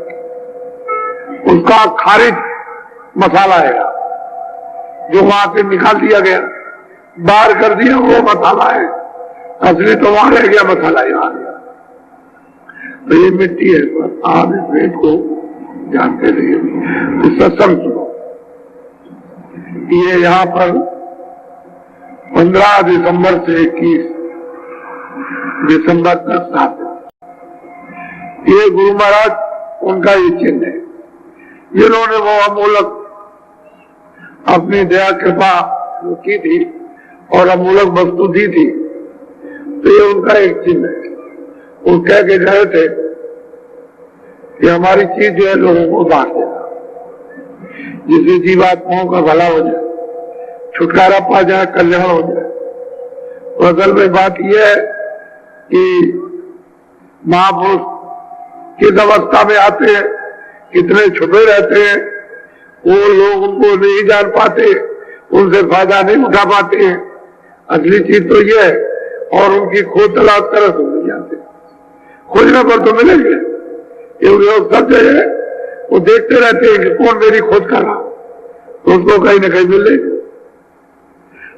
उसका खारिज मसाला है जो वहां से निकाल दिया गया, बाहर कर दिया, वो मसाला है। असली तो वहां रह गया, मसाला यहाँ गया। तो ये मिट्टी है, आप इस वेद को जानते रहिए। तो सत्संग सुनो। ये यहाँ पर 15 दिसंबर से 21 दिसंबर तक साथ है। ये गुरु महाराज उनका ये चिन्ह है, जिन्होंने वो अमूलक अपनी दया कृपा की थी और अमूलक वस्तु दी थी। तो ये उनका एक चिन्ह है। वो कह के गए थे कि हमारी चीज जो है लोगों को बांट देना, जिससे जीवात्माओं का भला हो जाए, छुटकारा पा जाए, कल्याण हो जाए। तो असल में बात यह है कि महापुरुष किस अवस्था में आते हैं, कितने छुपे रहते हैं, वो लोग उनको नहीं जान पाते, उनसे फायदा नहीं उठा पाते हैं। असली चीज तो ये है, और उनकी खोज तलाश तरह से मिल जाते, खोजने पर तो मिलेंगे। ये लोग सब जो है वो देखते रहते हैं कि कौन मेरी खोज कर रहा, तो उसको कहीं ना कहीं मिलेगा,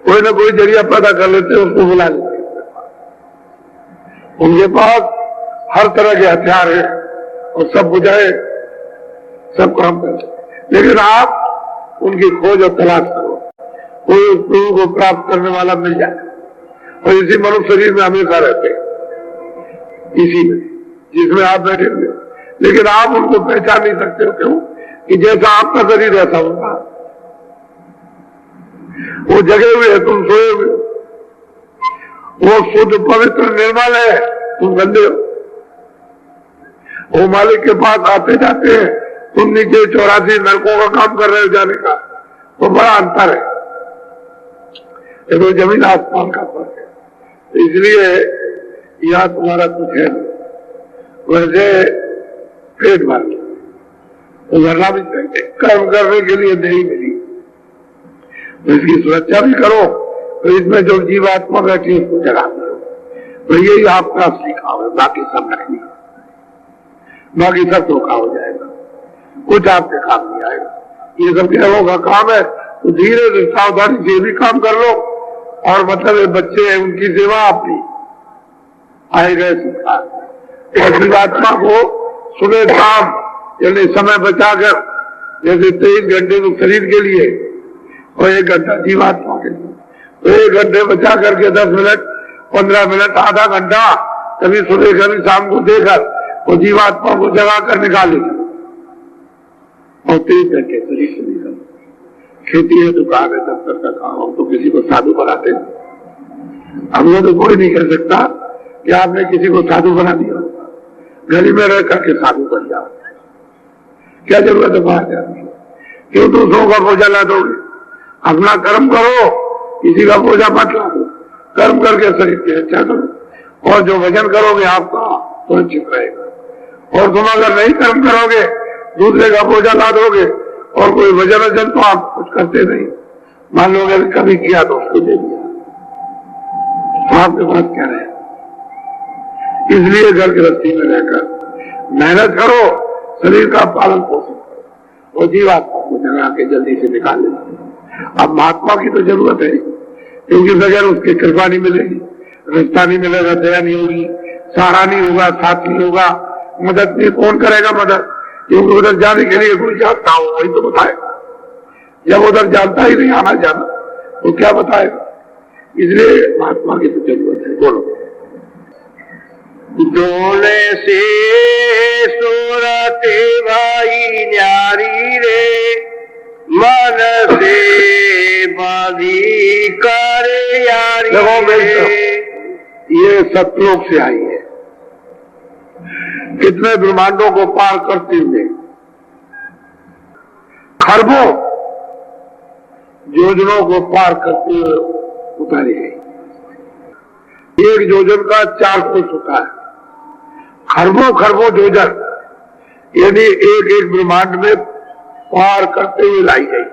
कोई ना कोई जरिया पैदा कर लेते हैं, उसको बुला लेते हैं। उनके पास हर तरह के हथियार है और सब बुझाए, सब काम करते। लेकिन आप उनकी खोज और तलाश करो, कोई उस गुरु को प्राप्त करने वाला मिल जाए। और इसी मनुष्य शरीर में हमेशा रहते हैं, इसी में जिसमें आप बैठे हुए। लेकिन आप उनको पहचान नहीं सकते हो, क्यों? कि जैसा आपका शरीर ऐसा होगा, वो जगे हुए है, तुम सोए हुए। वो शुद्ध पवित्र निर्मल है, तुम गंदे हो। वो मालिक के पास आते जाते हैं, तुम नीचे 84 नरकों का काम कर रहे हो जाने का। तो बड़ा अंतर है, ये तो जमीन आसमान का फर्क है। तो इसलिए यहाँ तुम्हारा कुछ है, वैसे पेट भर तो भरना भी चाहिए। कर्म करने के लिए नहीं मिली तो इसकी सुरक्षा भी करो। तो इसमें जो जीवात्मा बैठी है उसको जगा करो। तो यही आपका असली काम है, बाकी सब नहीं, बाकी सब धोखा हो जाएगा, कुछ आपके काम नहीं आएगा। ये सब ग्रहों का काम है, तो धीरे धीरे सावधानी से भी काम कर लो। और मतलब बच्चे हैं, उनकी सेवा अपनी आए गए संस्कार। और जीवात्मा को सुबह शाम यानी समय बचाकर, जैसे 23 घंटे तो शरीर के लिए और 1 घंटा जीवात्मा के लिए, तो 1 घंटे बचा करके 10 मिनट 15 मिनट आधा घंटा कभी सुबह कभी शाम को देकर वो जीवात्मा को जगा कर निकाले। और 23 घंटे शरीर से निकल। खेती है, दुकान है, दफ्तर का काम हो, तो किसी को साधु बनाते हैं। हमने तो कोई नहीं कह सकता कि आपने किसी को साधु बना दिया, गली में रह करके साधु बन जाओ। क्या जरूरत है बाहर जाने की? क्यों दूसरों का बोझा ला दोगे? अपना कर्म करो, किसी का बोझा मत ला दो। कर्म करके शरीर की रक्षा करो, और जो वजन करोगे आपका सुरक्षित रहेगा। और तुम अगर नहीं कर्म करोगे, दूसरे का बोझा ला दोगे, और कोई वजन तो आप कुछ करते नहीं। मान लो अगर कभी किया तो उसको दे दिया, तो आपके पास क्या रहे? इसलिए घर गृहस्थी में रहकर मेहनत करो, शरीर का पालन पोषण करो, और जीवात्मा को जगा के जल्दी से निकाल लेना। अब महात्मा की तो जरूरत है, क्योंकि बगैर उसकी कृपा नहीं मिलेगी, रिश्ता नहीं मिलेगा, दया नहीं होगी, सहारा नहीं होगा, साथ नहीं होगा, मदद नहीं। कौन करेगा मदद? क्योंकि उधर जाने के लिए कोई जानता हो वही तो बताएगा। जब उधर जानता ही नहीं आना जाना, तो क्या बताएगा? इसलिए महात्मा की तो जरूरत है। बोलो। डोले से सूरते भाई न्यारी रे, मन से बाधी करे यारी रे। ये सतलोक से आई है, कितने ब्रह्मांडों को पार करते हुए खरबों योजनों को पार करते हुए उतारी गई। एक योजन का 4 कोस होता है, खरबों खरबों योजन यानी एक एक ब्रह्मांड में पार करते हुए लाई गई।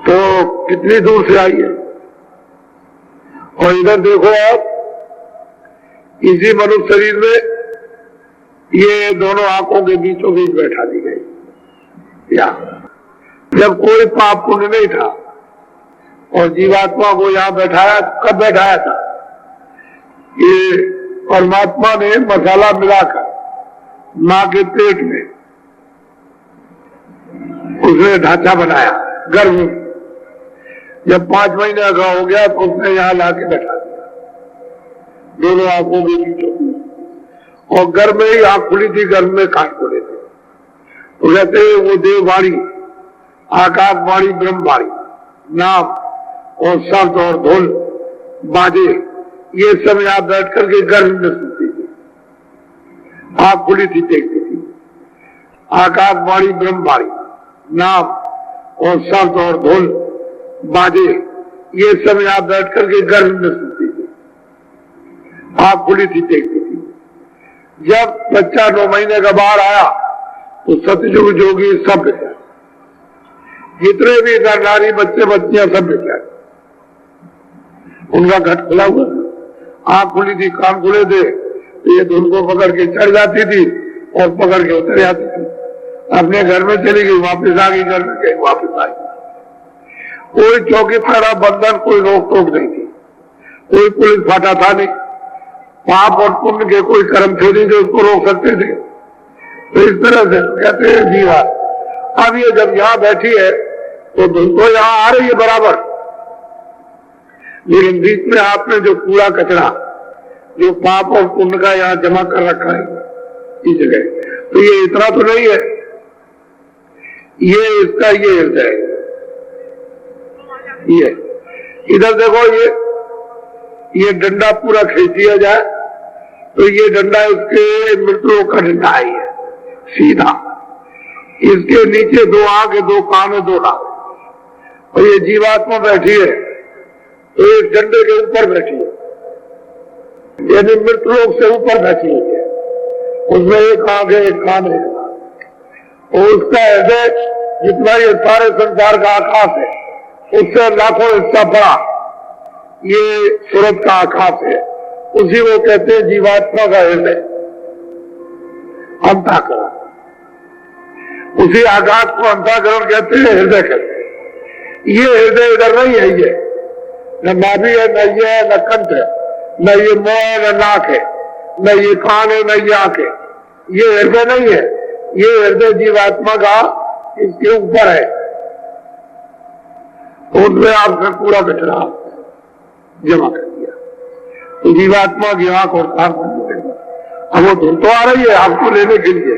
तो कितनी दूर से आई है। और इधर देखो आप, इसी मनुष्य शरीर में ये दोनों आंखों के बीचों बीच बैठा दी गई। या जब कोई पाप पुण्य नहीं था और जीवात्मा को यहां बैठाया, कब बैठाया था? ये परमात्मा ने मसाला मिलाकर मां के पेट में उसने ढांचा बनाया गर्भ में। जब 5 महीने का हो गया तो उसने यहां लाके बैठा दिया दोनों आंखों के बीचों बीच। और गर्भ में ही आंख खुली थी, गर्भ में कान खुले थे। तो कहते वो देववाणी, आकाशवाणी, ब्रह्मवाणी, नाम और शब्द और धुन बाजे, ये सब यहां बैठ करके गर्भ में सुनती थी, आंख खुली थी, देखती थी। आकाशवाणी, ब्रह्मवाणी, नाम और शब्द और धुन बाजे, ये सब यहां बैठ करके गर्भ में सुनती थी, आंख खुली थी, देखती थी। जब बच्चा 9 महीने का बाहर आया तो सतयुग जोगी सब बेचा, जितने भी नर नारी बच्चे बच्चियां सब बेचा। उनका घट खुला हुआ, आंख खुली थी, कान खुले थे, तो ये धुन को पकड़ के चढ़ जाती थी और पकड़ के उतर जाती थी। अपने घर में चली गई, वापस आ गई, घर में गई, वापस आई। कोई चौकी पहरा बंधन, कोई रोक टोक नहीं थी, कोई पुलिस फाटा था नहीं, पाप और पुण्य के कोई कर्म थे नहीं जो उसको रोक सकते थे। तो इस तरह से कहते हैं जीवा। अब ये जब यहां बैठी है तो धुन तो यहां आ रही है बराबर, लेकिन बीच में आपने जो कूड़ा कचरा, जो पाप और पुण्य का यहां जमा कर रखा है इस जगह, तो ये इतना तो नहीं है, ये इसका ये हृदय है। ये इधर देखो, ये डंडा पूरा खींच दिया जाए तो ये डंडा इसके मृत्यु का डंडा है सीधा। इसके नीचे 2 आंखें, 2 कान, 2 नाक, और ये जीवात्मा बैठी है तो इस डंडे के ऊपर बैठी है, यानी मृत्यु से ऊपर बैठी है। उसमें 1 आंख है, 1 कान है, और उसका हृदय जितना ये सारे संसार का आकाश है उससे लाखों हिस्सा बड़ा ये सूरत का आकाश है। उसी को कहते हैं जीवात्मा का हृदय, अंतःकरण। उसी आकाश को अंतःकरण कहते हैं, हृदय कहते हैं। ये हृदय इधर नहीं है, ये न नाभि है, न ये है, न कंठ है, न ये मुंह है, न नाक है, न ये कान है, न ये आंख है। ये हृदय नहीं है, ये हृदय जीवात्मा का इसके ऊपर है। उसमें आपने पूरा कचरा जमा कर दिया तो जीवात्मा की आंख और कान बंद हो गई। अब वो धुन तो आ रही है आपको लेने के लिए,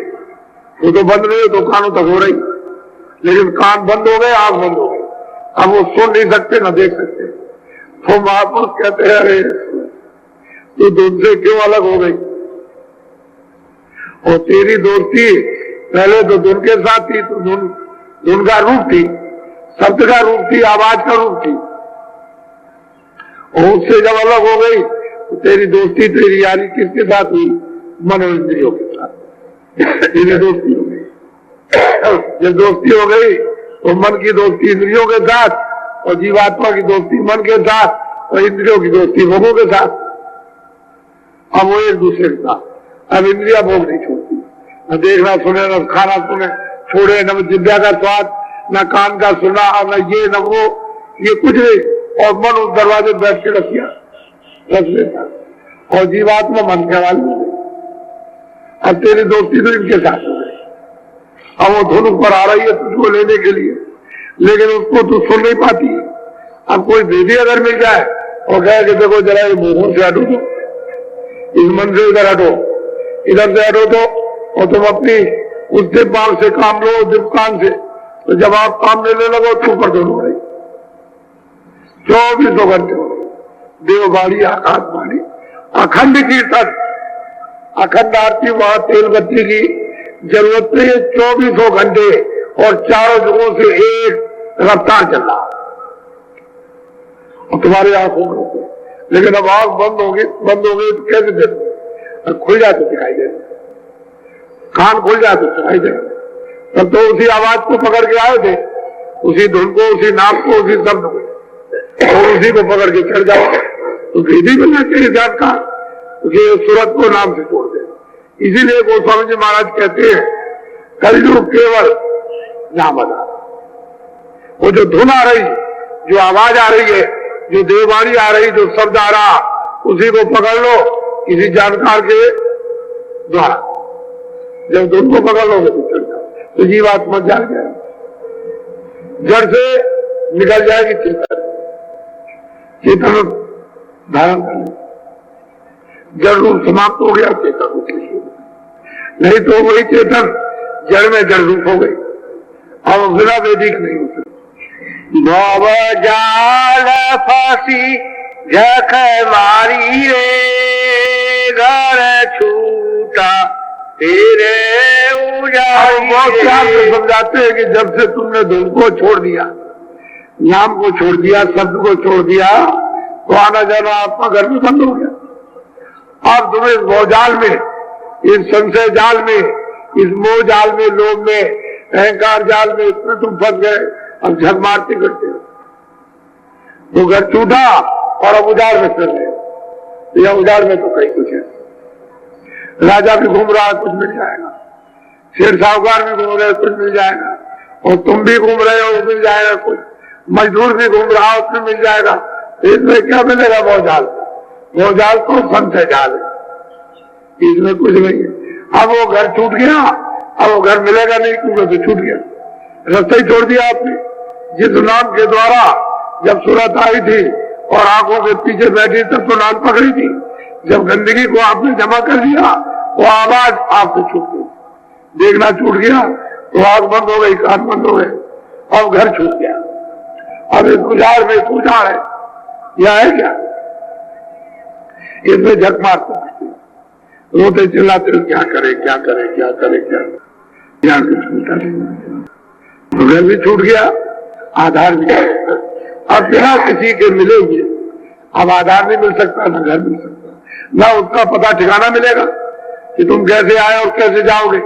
वो तो बंद नहीं है, तो कानों तक हो रही, लेकिन कान बंद हो गए, आंख बंद हो गई। अब वो सुन नहीं सकते, न देख सकते। तो वापस कहते हैं, अरे तू धुन से क्यों अलग हो गई? और तेरी दोस्ती पहले तो धुन के साथ थी, तो धुन का रूप थी, शब्द का रूप थी, आवाज का रूप थी, और उससे जब अलग हो गई तो तेरी दोस्ती, तेरी यारी किसके साथ हुई? मनोइंद्रियों के साथ तेरी दोस्ती हो गई। जब दोस्ती हो गई तो मन की दोस्ती इंद्रियों के साथ, और जीवात्मा की दोस्ती मन के साथ, और इंद्रियों की दोस्ती भोगों के साथ। अब वो एक दूसरे के साथ। अब इंद्रिया भोग नहीं छोड़ती, न देखना सुने, न खाना सुने छोड़े, न जिद्दा का स्वाद, न कान का सुना, न ये न वो, ये कुछ नहीं। और मन उस दरवाजे बैठ के रख लेता, और जीवात्मा मन के हवाले हो गई। अब तेरी दोस्ती तो इनके साथ हो गई। अब वो धुन ऊपर आ रही है तुझको लेने के लिए, लेकिन उसको तू सुन नहीं पाती। अब कोई बेटी अगर मिल जाए और कहे कि देखो जरा ये मुंह से हटो, तो इस मन से इधर हटो, इधर से हटो, तो और तुम अपनी उससे बाल से काम लो, दिप कान से, तो जब आप काम लेने लगो तो ऊपर धुन हो रही 24 घंटे हो गई। देववाणी, आकाशवाणी, अखंड कीर्तन, अखंड आरती, वहां तेल बत्ती की जरूरत नहीं है। 24 घंटे और चारों जगहों से एक रफ्तार चल रहा और तुम्हारी आंखों में, लेकिन अब आंख बंद हो गई तो कैसे देखो? खुल जाए तो दिखाई दे, कान खुल जाए तो सुनाई दे। तब तो उसी आवाज को पकड़ के आए थे, उसी धुन को, उसी नाम को, उसी शब्द को, और उसी को पकड़ के चढ़ जाओ तो भेदी मिलना चाहिए जानकार, क्योंकि सूरत को नाम से छोड़ दे। इसीलिए गोस्वामी जी महाराज कहते हैं कलयुग केवल नाम आधार। वो जो धुन आ रही, जो आवाज आ रही है, जो देववाणी आ रही, जो शब्द आ रहा, उसी को पकड़ लो किसी जानकार के द्वारा। जब धुन को पकड़ लोगे तो चढ़ जाओ, तो जीवात्मा जाग जाए, जड़ से निकल जाएगी चेतन, चेतन धारण कर ले। जड़ रूप समाप्त हो गया, चेतन रूप नहीं तो वही चेतन जड़ में जड़ रूप हो गई, अब बिना वैदिक नहीं हो सकती। भव जाल फांसी जख मारी रे, घर छूटा तेरे उजारी रे। समझाते हैं कि जब से तुमने धुन को छोड़ दिया, नाम को छोड़ दिया, शब्द को छोड़ दिया, तो आना जाना आत्मा घर में बंद हो गया। अब तुम्हें इस भवजाल में, इस संशय जाल में, इस मोह जाल में, लोभ में, अहंकार जाल में, इसमें तुम फंस गए। अब झक मारते करते हो तो घर टूटा और अब उजाड़ में चल रहे। यह उजाड़ में तो कहीं कुछ है, राजा भी घूम रहा है कुछ मिल जाएगा, शेर साहूकार भी घूम रहे हैं कुछ मिल जाएगा, और तुम भी घूम रहे हो मिल जाएगा कुछ, मजदूर भी घूम रहा हो उसमें मिल जाएगा। इसमें क्या मिलेगा? भवजाल। भवजाल तो संशय जाल है, इसमें कुछ नहीं है। अब वो घर छूट गया, अब वो घर मिलेगा नहीं क्योंकि तो छूट गया, रास्ता ही छोड़ दिया आपने। जिस नाम के द्वारा जब सूरत आई थी और आंखों के पीछे बैठी तब तो नाम पकड़ी थी, जब गंदगी को आपने जमा कर दिया वो आवाज आपसे छूट गई, देखना छूट गया तो आंख बंद हो गई, कान बंद हो गए, अब घर छूट गया। अब इस गुजार में गुजार है, यह है क्या? इसमें झक मारते रोते चिल्लाते क्या करे क्या करे क्या करे क्या करे, यहाँ कुछ मिलता नहीं। तो घर भी छूट गया, आधार भी। अब बिना किसी के मिलेंगे, अब आधार नहीं मिल सकता, ना घर मिल सकता, ना उसका पता ठिकाना मिलेगा कि तुम कैसे आए और कैसे जाओगे।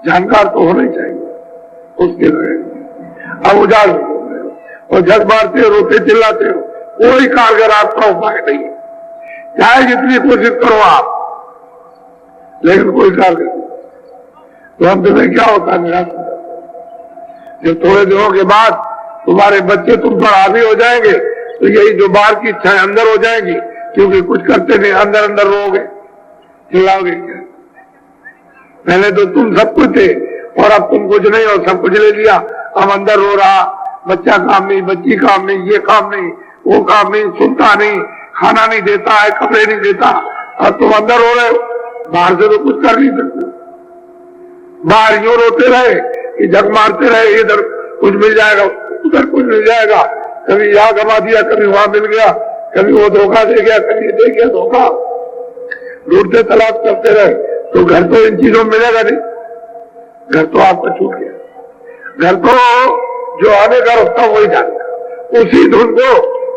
जानकार तो होना ही चाहिए उसके लिए। अब उजाड़ में घूम रहे हो और झक मारते हो, रोते चिल्लाते हो, कोई कारगर आपका उपाय नहीं है, चाहे जितनी कोशिश करो आप, लेकिन कोई कारगर नहीं। तो हम तुम्हें क्या होता है? निराश हो जाता है। जब थोड़े दिनों के बाद तुम्हारे बच्चे तुम पर हावी हो जाएंगे तो यही जो बाहर की इच्छाएं अंदर हो जाएंगी, क्योंकि कुछ करते नहीं, अंदर अंदर रोगे, चिल्लाओगे क्या? पहले तो तुम सब कुछ थे और अब तुम कुछ नहीं और सब कुछ ले लिया। अब अंदर रो रहा, बच्चा काम नहीं, बच्ची काम नहीं, ये काम नहीं, वो काम नहीं, सुनता नहीं, खाना नहीं देता है, कपड़े नहीं देता। अब तुम अंदर रो रहे हो, बाहर से तो कुछ कर नहीं सकते। बाहर यूं रोते रहे कि झक मारते रहे, इधर कुछ मिल जाएगा उधर कुछ मिल जाएगा, कभी यहाँ गवा दिया, कभी वहां मिल गया, कभी वो धोखा दे गया, कभी ये दे गया धोखा, ढूंढते तलाश करते रहे तो घर तो इन चीजों में मिलेगा नहीं। घर तो आपका छूट गया। घर तो जो आने का रास्ता वही जानेगा, उसी धुन को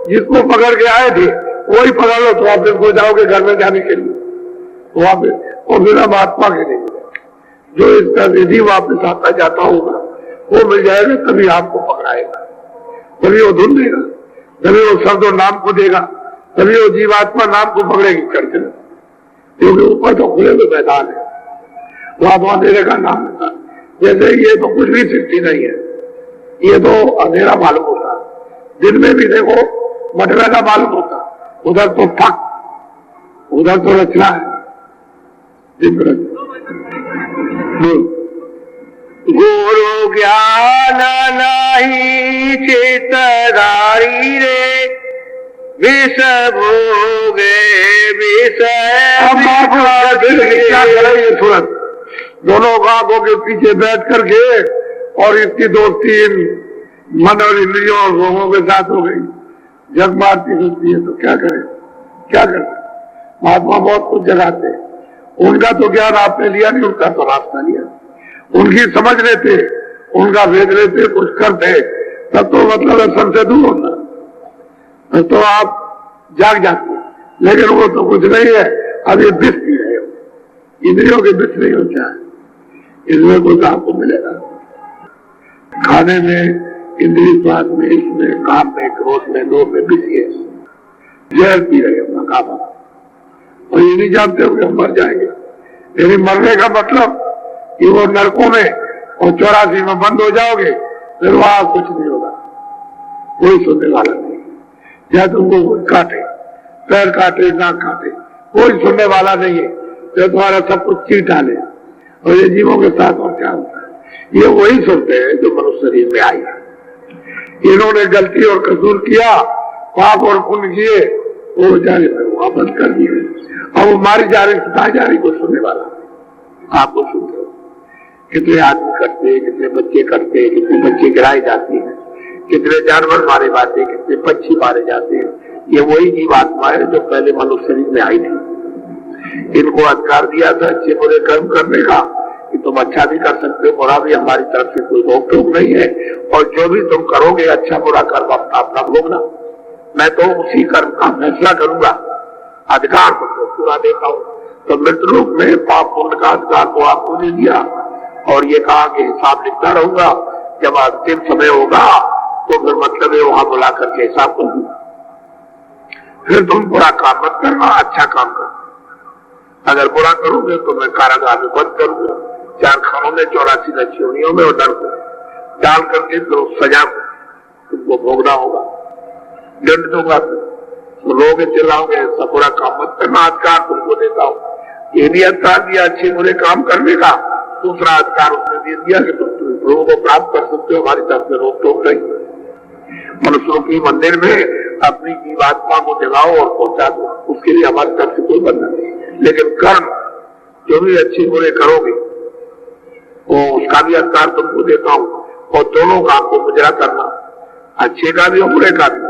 जिसको पकड़ के आए थे वही पकड़ लो तो आप बिल्कुल जाओगे घर में जाने के लिए। वहां पे और बिना महात्मा के नहीं मिलेगा। जो इसका विधि वापस आता जाता होगा वो मिल जाएगा, तभी आपको पकड़ाएगा, तभी वो धुन देगा, तभी वो शब्द और नाम को देगा, तभी वो जीवात्मा नाम को पकड़ेगी करके, क्योंकि ऊपर तो खुले हुए मैदान है, वहां वहां देने का नाम देता। जैसे ये तो कुछ भी सृष्टि नहीं है, ये तो अंधेरा मालूम होता, दिन में भी देखो मटमैला मालूम होता, उधर तो फक, उधर तो रचना है। गुरु ज्ञान नाही चितधारी रे, विष भोगे विषय। क्या करें ये सूरत, दोनों आंखों के पीछे बैठ करके और इसकी दोस्ती मन और इंद्रियों और भोगों के साथ हो गई, जग मारती होती है। तो क्या करें, क्या करें? महात्मा बहुत कुछ जगाते हैं, उनका तो ज्ञान आपने लिया नहीं, उनका तो रास्ता लिया, उनकी समझ लेते उनका भेज लेते कुछ करते तब तो मतलब असल से दूर होता, तो आप जाग जाते। लेकिन वो तो कुछ नहीं है, अब ये विष पी रहे हो, इंद्रियों के विष नहीं होता है, इसमें कुछ आपको मिलेगा। खाने में, इंद्रिय स्वाद में, इसमें, काम में, क्रोध में, लोभ में विष है, जहर पी रहे हो काबा, और ये नहीं जानते हो कि हम मर जाएंगे। यदि मरने का मतलब कि वो नरकों में और 84 में बंद हो जाओगे, फिर वहां कुछ नहीं होगा, कोई सुनने वाला नहीं। या तुमको कोई काटे, पैर काटे, नाक काटे, कोई सुनने वाला नहीं है, जो तुम्हारा सब कुछ चीर डाले। और ये जीवों के साथ और क्या होता है, ये वही सुनते हैं जो मनुष्य शरीर में आई है। इन्होंने गलती और कसूर किया, पाप और पुण्य किए, वो बेचारे वापस कर दिए। अब वो मारी जा रही, सताई जा रही, कोई सुनने वाला आपको सुनते हो। कितने आदमी करते हैं, कितने बच्चे करते हैं, कितने बच्चे गिराए जाते हैं, कितने जानवर मारे जाते हैं, कितने पक्षी मारे जाते हैं। ये वही जीवात्मा है जो पहले मनुष्य शरीर में आई थी। इनको अधिकार दिया था अच्छे बुरे कर्म करने का कि तुम अच्छा भी कर सकते हो, बुरा भी, हमारी तरफ से कोई रोक टोक नहीं है, और जो भी तुम करोगे अच्छा बुरा कर्म अपना अपना भोगना, मैं तो उसी कर्म का फैसला करूंगा, अधिकार को पूरा देता हूँ। तो मृत्यु में पाप पुण्य का अधिकार को आपको दे दिया, और ये कहा कि हिसाब लिखता रहूंगा, जब अंतिम समय होगा तो फिर मतलब है वहां बुला करके हिसाब करूंगा। फिर तुम बुरा काम मत करना, अच्छा काम करना। अगर बुरा करोगे तो मैं कारागार में बंद करूंगा, 4 खानों में, 84 नचियोनियों में, और डर को डाल करके तो सजा तुमको भोगना होगा, दंड दूंगा। तो लोग चिल्लाओगे सब बुरा काम मत करना, अधिकार तुमको देता हूँ। ये भी अधिकार दिया अच्छे बुरे काम करने का, दूसरा अधिकार उसने दे दिया कि तुम लोगों को प्राप्त कर सकते हो, हमारी तरफ से रोक टोक नहीं। मनुष्यों की मंदिर में अपनी जीवात्मा को जगाओ और पहुंचा दो, उसके लिए हमारी तरफ से कोई बंधन नहीं। लेकिन कर्म जो भी अच्छे बुरे करोगे वो उसका भी अधिकार तुमको देता हूँ, और दोनों का आपको मुजरा करना, अच्छे का भी और बुरे का भी,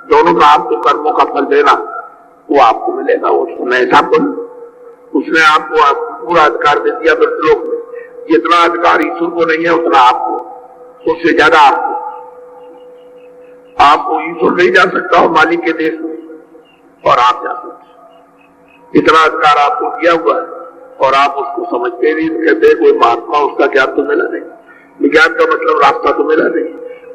दोनों का आपको कर्मों का फल देना, वो आपको मिलेगा। उसको मैं हिसाब करूँ, उसने आपको पूरा अधिकार दे दिया। मृत्यलोक में जितना अधिकार ईश्वर को नहीं है उतना आपको, उससे ज्यादा आपको ईश्वर नहीं जा सकता और मालिक के देश में, और आप जा सकते। इतना अधिकार आपको दिया हुआ है और आप उसको समझते नहीं। कहते कोई महात्मा, उसका ज्ञान तो मिला नहीं, विज्ञान का मतलब रास्ता तो मिला नहीं,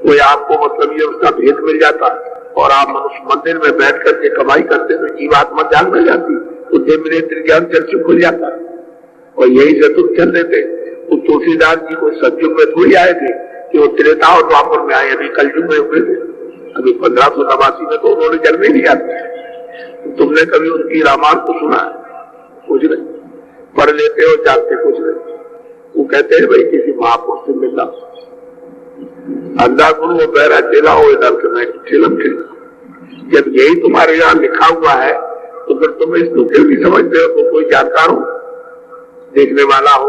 कोई आपको मतलब ये उसका भेद मिल जाता, और आप मनुष्य मंदिर में बैठ करके कमाई करते तो जीवात्मा जाग मिल जाती, तो देवनेत्र ज्ञान चर्चा खुल जाता, और यही से तुम चल देते। तो तुलसीदास जी कोई सतयुग में थोड़ी आए थे कि वो त्रेता और द्वापर में आए, अभी कलयुग में हुए थे। अभी 1589 में तो उन्होंने जन्म ही नहीं आते। तुमने कभी उनकी रामायण को सुना है? कुछ नहीं, पढ़ लेते हो, जानते कुछ नहीं। वो कहते हैं भाई किसी महापुरुष से मिलना, अंधा गुरु वो बहरा चेला हो, इधर के मैं ठेलम ठेला। जब यही तुम्हारे यहाँ लिखा हुआ है तो फिर तुम इसको क्यों नहीं समझते हो? तो कोई जानकार हो, देखने वाला हो,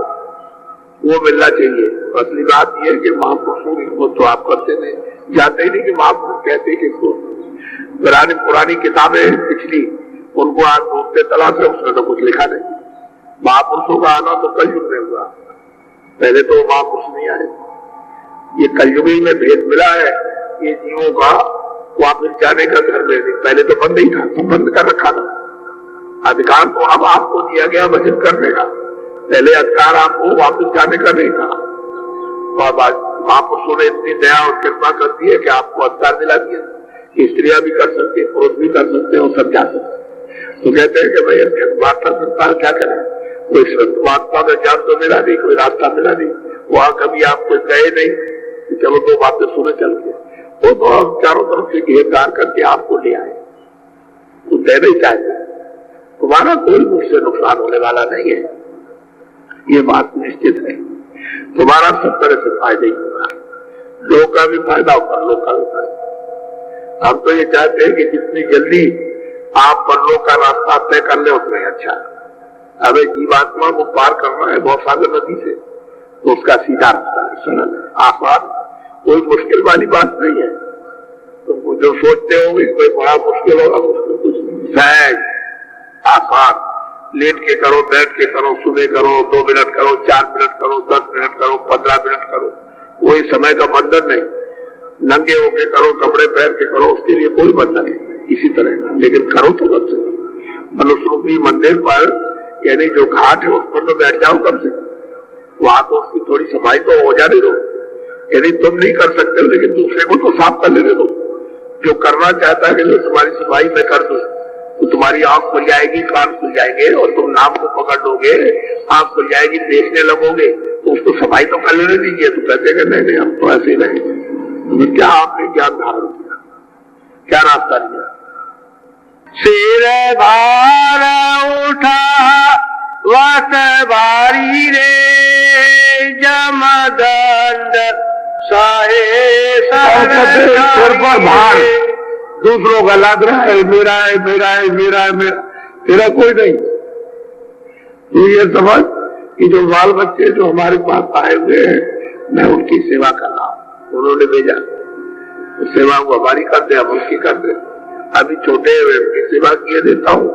वो मिलना चाहिए। असली बात यह है कि महापुरुषों को तो आप करते नहीं, जानते ही नहीं कि महापुरुष कहते किसको। पुरानी किताबें पिछली, उनको आज ढूंढते तलाश है, उसमें तो कुछ लिखा नहीं। महापुरुषों का आना तो कलयुग में हुआ, पहले तो महापुरुष नहीं आए। ये कलयुगी में भेद मिला है, ये जीवों का वापस जाने का घर में, पहले तो बंद ही था, तो बंद कर रखा था। अधिकार तो अब आपको दिया गया भजन करने का, पहले अधिकार आपको वापस जाने का नहीं था। और महापुरुषों ने इतनी दया और कृपा कर दी है कि आपको अधिकार दिला दिया, स्त्रियां भी कर सकते, पुरुष भी कर सकते हैं, और सब जा सकते। तो कहते हैं कि भाई वार्ता संस्कार क्या करें, कोई महात्मा का ज्ञान तो मिला नहीं, कोई रास्ता मिला नहीं, वहां कभी आप कोई गए नहीं, चलो 2 बातें सुने चल के, वो तो हम चारों तरफ से घेरदार करके आपको ले आए। तो देना ही चाहिए, तुम्हारा कोई मुझसे नुकसान होने वाला नहीं है, ये बात निश्चित है। तुम्हारा सब तरह से फायदा ही होगा, लोग का भी फायदा होगा, लोग का भी फायदा। हम तो ये चाहते हैं कि जितनी जल्दी आप परलोक का रास्ता तय कर ले उतना अच्छा। अबे जीवात्मा को पार करना है भवसागर नदी से, तो उसका सीधा रास्ता है, सरल है, आसान, कोई मुश्किल वाली बात नहीं है। तो जो सोचते हो कोई बड़ा मुश्किल होगा, मुश्किल कुछ नहीं, सहज आसान, लेट के करो, बैठ के करो, सुबह करो, 2 मिनट करो, 4 मिनट करो, 10 मिनट करो, 15 मिनट करो, कोई समय का बंधन नहीं, नंगे होके करो, कपड़े पहन के करो, उसके लिए कोई बंधन नहीं। इसी तरह लेकिन करो तो कम से कम मनुष्य रूपी मंदिर पर, यानी जो घाट है उस पर तो बैठ जाओ कम से कम, वहां तो उसकी थोड़ी सफाई तो हो जाने दो। यदि तुम नहीं कर सकते हो लेकिन दूसरे को तो साफ कर लेने दो। जो करना चाहता है कि जो तुम्हारी सफाई में कर दो, तो तुम्हारी आंख खुल जाएगी, कान खुल जाएंगे और तुम नाम को पकड़ लोगे, आंख खुल जाएगी, देखने लगोगे, तो उसको सफाई तो कर लेने दीजिए। तो कहते कि नहीं हम तो ऐसे ही रहेंगे। तो क्या आपने ज्ञान धारण किया, क्या रास्ता लिया? सिर भार उठा वत भारी रे, जमदंड साहे सिर पर भार, दूसरों का लाद रहा है, मेरा है मेरा है मेरा है मेरा, तेरा कोई नहीं। तो ये समझ कि जो बाल बच्चे जो हमारे पास आए हुए हैं, मैं उनकी सेवा कर रहा हूँ, उन्होंने भेजा, तो सेवा को हमारी कर दे, हम उनकी कर दे। अभी छोटे उनकी सेवा किए देता हूँ,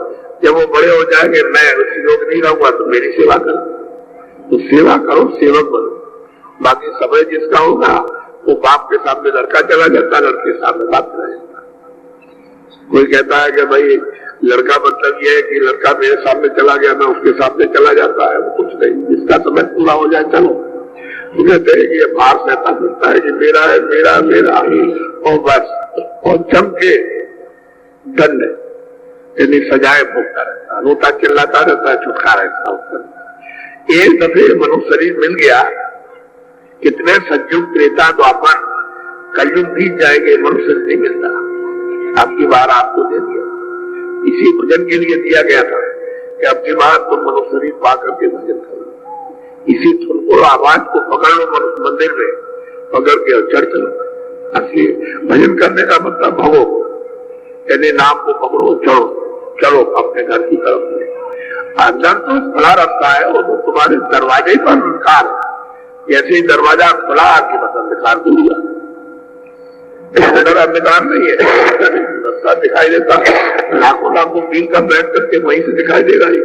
जब वो बड़े हो जाएंगे मैं उसी योग नहीं रहूंगा तो मेरी सेवा करो। तो सेवा करो, सेवक बनो। बाकी समय जिसका होगा वो बाप के सामने लड़का चला जाता, लड़के सामने बाप चला जाता। कोई कहता है कि भाई लड़का मतलब ये है कि लड़का मेरे सामने चला गया, मैं उसके सामने चला जाता है, वो कुछ नहीं, जिसका समय पूरा हो जाए चलो। तो कहते हैं कि ये बाहर सहता करता है कि मेरा है मेरा मेरा, और बस, और जम के दंड यानी सजाए भोगता रहता, रोता चिल्लाता रहता है, छुटकारा रहता। एक दफे मनुष्य शरीर मिल गया, कितने संयुग त्रेता द्वापर कलयुग बीत जाएंगे, मनुष्य नहीं मिलता। आपकी बार आपको दे दिया, इसी भजन के लिए दिया गया था कि आपकी बार तुम मनुष्य शरीर पा करके भजन करो। इसी धुन को, आवाज को पकड़ लो मनुष्य मंदिर में, पकड़ के और चढ़ चलो। असली भजन करने का मतलब भगो, यानी नाम को पकड़ो, चढ़ो, चलो अपने घर की तरफ। अंदर तो खुला रास्ता है, वो तो तुम्हारे दरवाजे पर अंधकार है। जैसे ही दरवाजा खुला आपके बस अंधकार दूर हुआ, अंदर अंधकार नहीं है, रास्ता दिखाई देता, लाखों लाखों मील का बैठ करके वहीं से दिखाई देगा ही।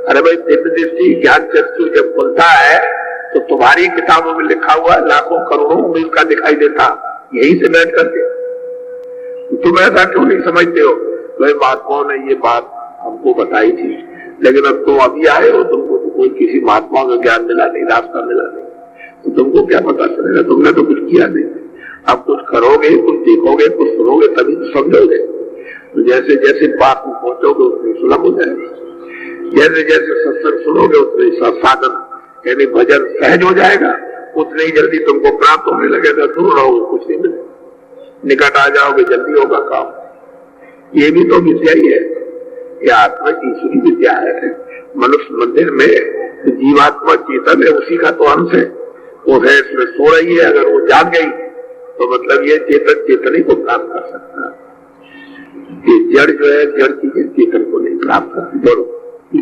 अरे भाई दिव्य दृष्टि ज्ञान चक्षु जब खुलता है तो तुम्हारी किताबों में लिखा हुआ लाखों करोड़ों मील का दिखाई देता, यहीं से बैठ करके। तुम ऐसा क्यों नहीं समझते हो? भाई महात्माओं ने ये बात हमको बताई थी, लेकिन अब तुम अभी आए हो, तुमको तो कोई किसी महात्मा का ज्ञान मिला नहीं, रास्ता मिला नहीं, तो तुमको क्या पता चलेगा? तुमने तो कुछ किया नहीं। अब कुछ करोगे, कुछ देखोगे, कुछ सुनोगे, तभी तो समझोगे। तो जैसे जैसे पास में पहुंचोगे उतनी सुलभ हो जाएगा, जैसे जैसे सत्संग सुनोगे उतनी साधन यानी भजन सहज हो जाएगा, उतनी ही जल्दी तुमको प्राप्त होने लगेगा। दूर रहोगे कुछ नहीं मिलेगा, निकट आ जाओगे जल्दी होगा काम। ये भी तो विद्या ही है, ये आत्मा की ईश्वरी विद्या है। मनुष्य मंदिर में जीवात्मा चेतन है, उसी का तो अंश है, वो है इसमें सो रही है। अगर वो जाग गई तो मतलब ये चेतन चेतन को प्राप्त कर सकता है। ये जड़ जो है, जड़ चीजें चेतन को नहीं प्राप्त करती। बोलो,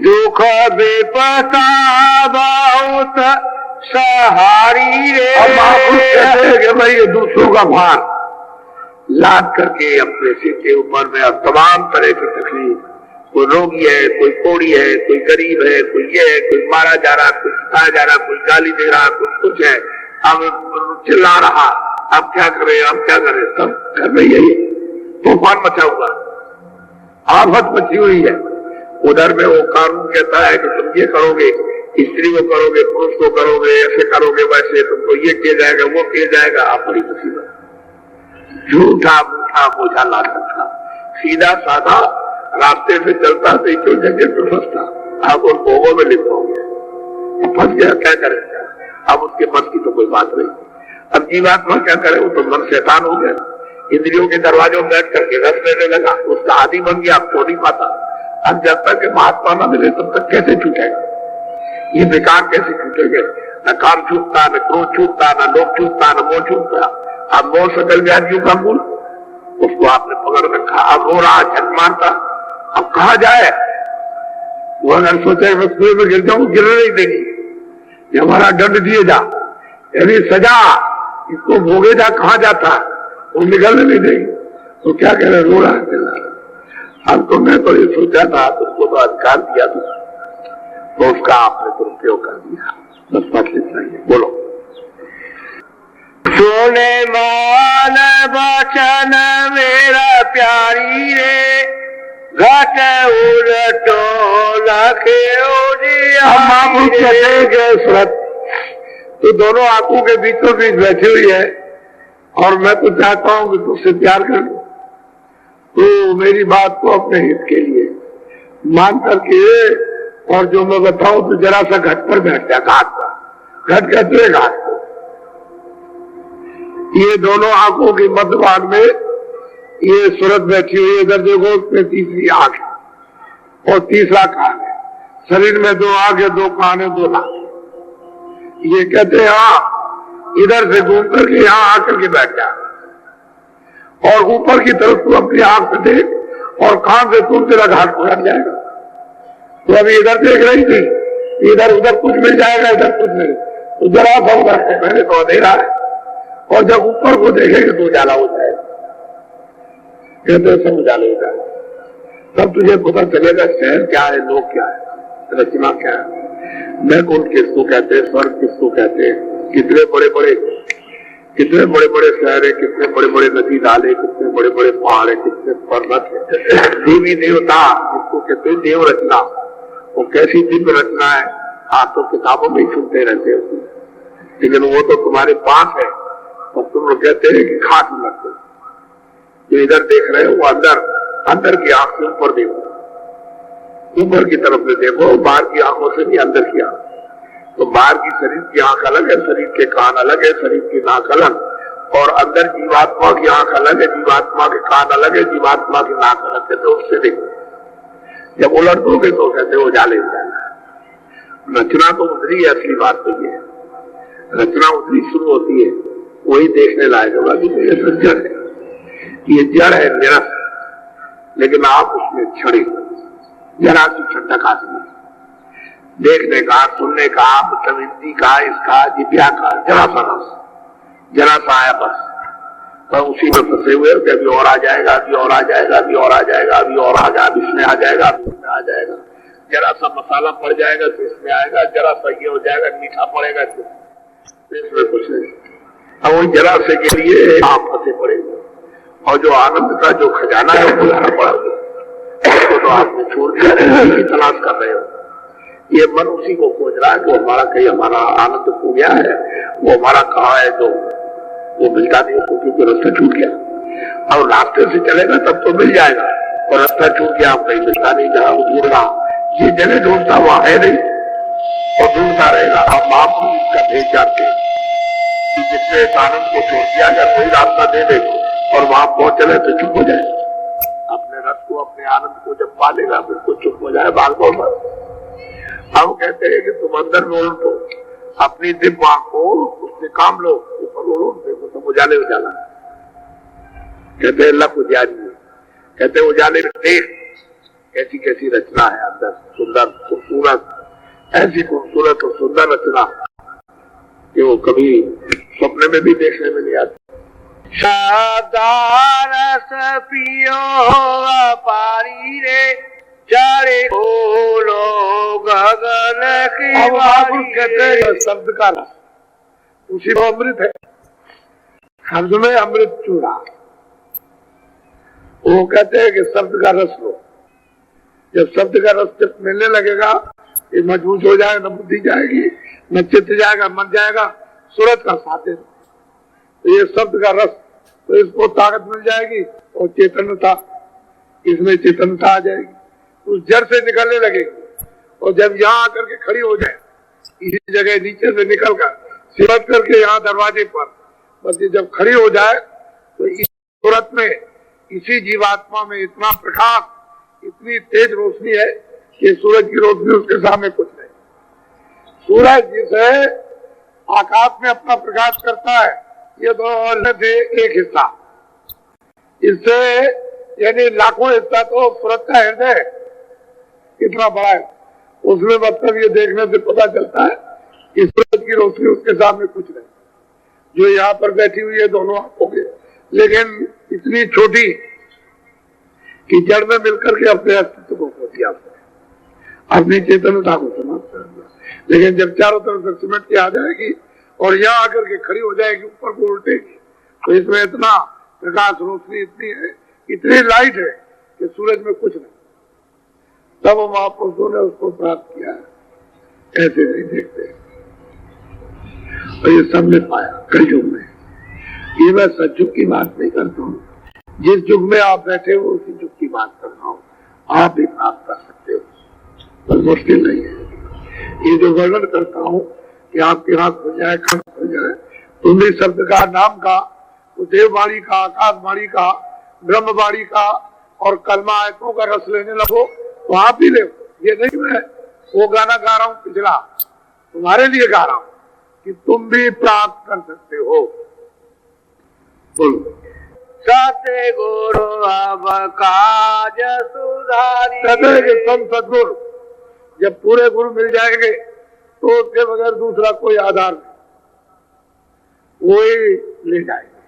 दुख बेपता बहुत सहारी रे। अब महापुरुष कहते हैं कि भाई ये दूसरों का भार लाद करके अपने सिर के ऊपर में, अब तमाम तरह की तकलीफ, कोई रोगी है, कोई कोड़ी है, कोई गरीब है, कोई ये है, कोई मारा जा रहा, कोई सिखाया जा रहा, कोई गाली दे रहा, कुछ है, अब चिल्ला रहा, अब क्या करे, अब क्या करे, सब घर में यही तूफान मचा हुआ, आफत मची हुई है। उधर में वो कानून कहता है कि तुम ये करोगे, स्त्री को करोगे, पुरुष को करोगे, ऐसे करोगे, वैसे तुमको ये किया जाएगा, वो किया जाएगा। आप बड़ी मुसीबत, झूठा मूठा बोझा ला सकता, सीधा साधा रास्ते से चलता तो जगह पे फंसता, आप उन भोगों में लिप्त हो गए, फंस गया, क्या करेगा? अब उसके बस की तो कोई बात नहीं। अब जीवात्मा क्या करे? वो तो मन शैतान हो गया, इंद्रियों के दरवाजों में बैठ करके रस लेने लगा, उसका आदि बन गया, अब खो नहीं पाता। अब जब तक महात्मा न मिले तब तक कैसे छूटेगा? ये बेकार कैसे छूटेंगे? न काम छूटता, न क्रोध छूटता, न लोभ छूटता, न मोह छूटता। अब मोह सकल व्याधियों का मूल, उसको आपने पकड़ रखा, अब रो रहा, झट मारता, अब कहा जाए? वो अगर सोचे मैं कुएं में गिर जाऊं, गिरने नहीं देगी, ये हमारा दंड दिए जा, यानी सजा, इसको भोगे जा, कहा जाता, वो निकलने नहीं देगी। तो क्या कह रहे? रो रहा है। अब तो मैं तो ये सोचा था, तुमको तो अधिकार दिया था, तो उसका आपने दुरुपयोग कर दिया। बस बात इतना ही है। बोलो, सुने मान वचन मेरा प्यारी रे, घट उलटो लखे सूरत तो दोनों आंखों के बीचों बीच बैठी हुई है और मैं तो चाहता हूं कि तुझसे प्यार कर लूं, तो मेरी बात को अपने हित के लिए मान करके और जो मैं बताऊं तो जरा सा घट पर बैठ जा, घाट पर, घट कहते हैं घाट पर। ये दोनों आंखों के मध्य भाग में ये सूरत बैठी हुई है। इधर देखो उसमें तीसरी आंख है और तीसरा कान है। शरीर में 2 आंख है, 2 कान है, 2 नाक। ये कहते हैं हाँ इधर से घूम करके यहाँ आकर के बैठ जा और ऊपर की तरफ तू अपनी आंख से देख और कान से तुम तेरा घाट पकड़ जाएगा। तो अभी इधर देख रही थी, इधर उधर कुछ मिल जाएगा, इधर कुछ मिल, तो जरा सा उधर मैंने तो अंधेरा है और जब ऊपर को देखेंगे तो उजाला हो जाएगा। कहते सब उजाले हो जाएगा, तब तुझे पता चलेगा शहर क्या है, लोग क्या है, रचना क्या है, नैकुंठ किसको कहते हैं, स्वर्ग किसको कहते हैं, कितने बड़े बड़े शहर है, कितने बड़े बड़े नदी नाले, कितने बड़े बड़े पहाड़ है, कितने पर्वत है, देवी देवता जिसको कहते हैं देव रचना, वो कैसी दिव्य रचना है। आप तो किताबों में ही सुनते रहते हो, लेकिन वो तो तुम्हारे पास है और तुम लोग कहते हैं कि खाट में लगते। जो इधर देख रहे हो वो अंदर की आंख से ऊपर देखो, ऊपर की तरफ में देखो, बाहर की आंखों से भी अंदर की आंख। तो बाहर की शरीर की आंख अलग है, शरीर के कान अलग है, शरीर की नाक अलग, और अंदर जीवात्मा की आंख अलग है, जीवात्मा के कान अलग है, जीवात्मा की नाक अलग है। तो उससे देखो, जब उलट दोगे तो कहते हो उजाले हो जाना। रचना तो उधरी है, असली बात तो ये है, रचना उधरी शुरू होती है, वही देखने लायक होगा कि ये सब जड़ है, ये जड़ है निरस, लेकिन आप उसमें छड़े जरा सी ठंडक आती है, देखने का, सुनने का, मतलब हिंदी का, इसका जिब्या का जरा सा रस, जरा सा आया बस, पर उसी में फंसे हुए कि अभी और आ जाएगा, अभी और आ जाएगा, अभी और आ जाएगा, अभी और आ जाएगा, इसमें आ जाएगा, अभी इसमें आ जाएगा, जरा सा मसाला पड़ जाएगा तो इसमें आएगा, जरा सा ये हो जाएगा, मीठा पड़ेगा तो इसमें कुछ नहीं। अब वही जरा से के लिए आप फंसे पड़ेंगे और जो आनंद का जो खजाना है वो लाना पड़ेगा, उसको तो आपने छोड़ दिया, की तलाश कर रहे हो। ये मन उसी को खोज रहा है जो हमारा कहीं हमारा आनंद खो गया है, वो हमारा कहाँ है, तो वो मिलता नहीं, क्योंकि रास्ता छूट गया। अब रास्ते से चलेगा तब तो मिल जाएगा, और रास्ता छूट गया, कहीं मिलता नहीं, जहाँ वो ढूंढ रहा, ये जगह ढूंढता वहां है नहीं, और ढूंढता रहेगा। अब महापुरुष इसका भेद जानते हैं कि जिसने इस आनंद को छोड़ दिया, अगर वही रास्ता दे दे और वहां पहुंच चले तो चुप हो जाए। अपने रस को, अपने आनंद को जब पालेगा फिर कुछ चुप हो जाए, भाग दौड़ मत। हम कहते हैं कि तुम अंदर में उल्टो, अपनी दिव्य आंख को उससे काम लो, ऊपर उलट देखो तो उजाले उजाला। कहते हैं लख उजाली, कहते हैं उजाले में देख कैसी कैसी रचना है अंदर, सुंदर खूबसूरत, ऐसी खूबसूरत और सुंदर रचना कि वो कभी सपने में भी देखने में नहीं आती। सादारस पियो पारी रे, चारे बोलो गगन की बारी कहते शब्द का रस, उसी को अमृत है, शब्द में अमृत चूड़ा। वो कहते हैं कि शब्द का रस लो, जब शब्द का रस जब मिलने लगेगा, ये मजबूत हो जाएगा, न बुद्धि जाएगी, न चित्त जाएगा, मन जाएगा, सूरत का साथ है। तो ये शब्द का रस, तो इसको ताकत मिल जाएगी और चेतनता, इसमें चेतनता आ जाएगी, उस जड़ से निकलने लगेगी। और जब यहाँ आकर के खड़ी हो जाए, इसी जगह नीचे से निकल कर सिमट करके यहाँ दरवाजे पर, बस ये जब खड़ी हो जाए तो इस सूरत में, इसी जीवात्मा में इतना प्रकाश, इतनी तेज रोशनी है कि सूरज की रोशनी उसके सामने कुछ नहीं। सूरज जिसे आकाश में अपना प्रकाश करता है, ये तो से एक हिस्सा, इससे यानी लाखों हिस्सा तो सूरज का हृदय कितना बड़ा है, उसमें मतलब ये देखने से पता चलता है कि सूरज की रोशनी उसके सामने कुछ नहीं। जो यहाँ पर बैठी हुई है दोनों आंखों के, लेकिन इतनी छोटी कि जड़ में मिलकर के अपने अस्तित्व को खो दिया, अपनी चेतनता को समाप्त कर दिया। लेकिन जब चारों तरफ से सिमट के आ जाएगी और यहाँ आकर के खड़ी हो जाएगी, ऊपर को उल्टेगी, तो इसमें इतना प्रकाश रोशनी इतनी है, इतनी लाइट है कि सूरज में कुछ नहीं। तब महापुरुषों ने उसको प्राप्त किया। ऐसे नहीं देखते। और ये सबने पाया कलयुग में। ये मैं सतयुग की बात नहीं करता हूँ, जिस युग में आप बैठे हो उसी युग की बात कर रहा हूँ। आप भी प्राप्त कर सकते हो, पर मुश्किल नहीं है। ये जो वर्णन करता हूँ कि आपके हाथ खुल जाए, खंड खुल जाए, तुम भी शब्द का, नाम का, देववाणी का, आकाशवाणी का, ब्रह्मवाणी का और कलमा आयतों का रस लेने लगो तो आप भी ले। ये नहीं मैं वो गाना गा रहा हूँ पिछला, तुम्हारे लिए गा रहा हूँ कि तुम भी प्राप्त कर सकते हो। बोलो। सतगुरु अब काज सुधारी। सदगुरु जब पूरे गुरु मिल जाएंगे तो उसके बगैर दूसरा कोई आधार नहीं, वही ले जाएंगे,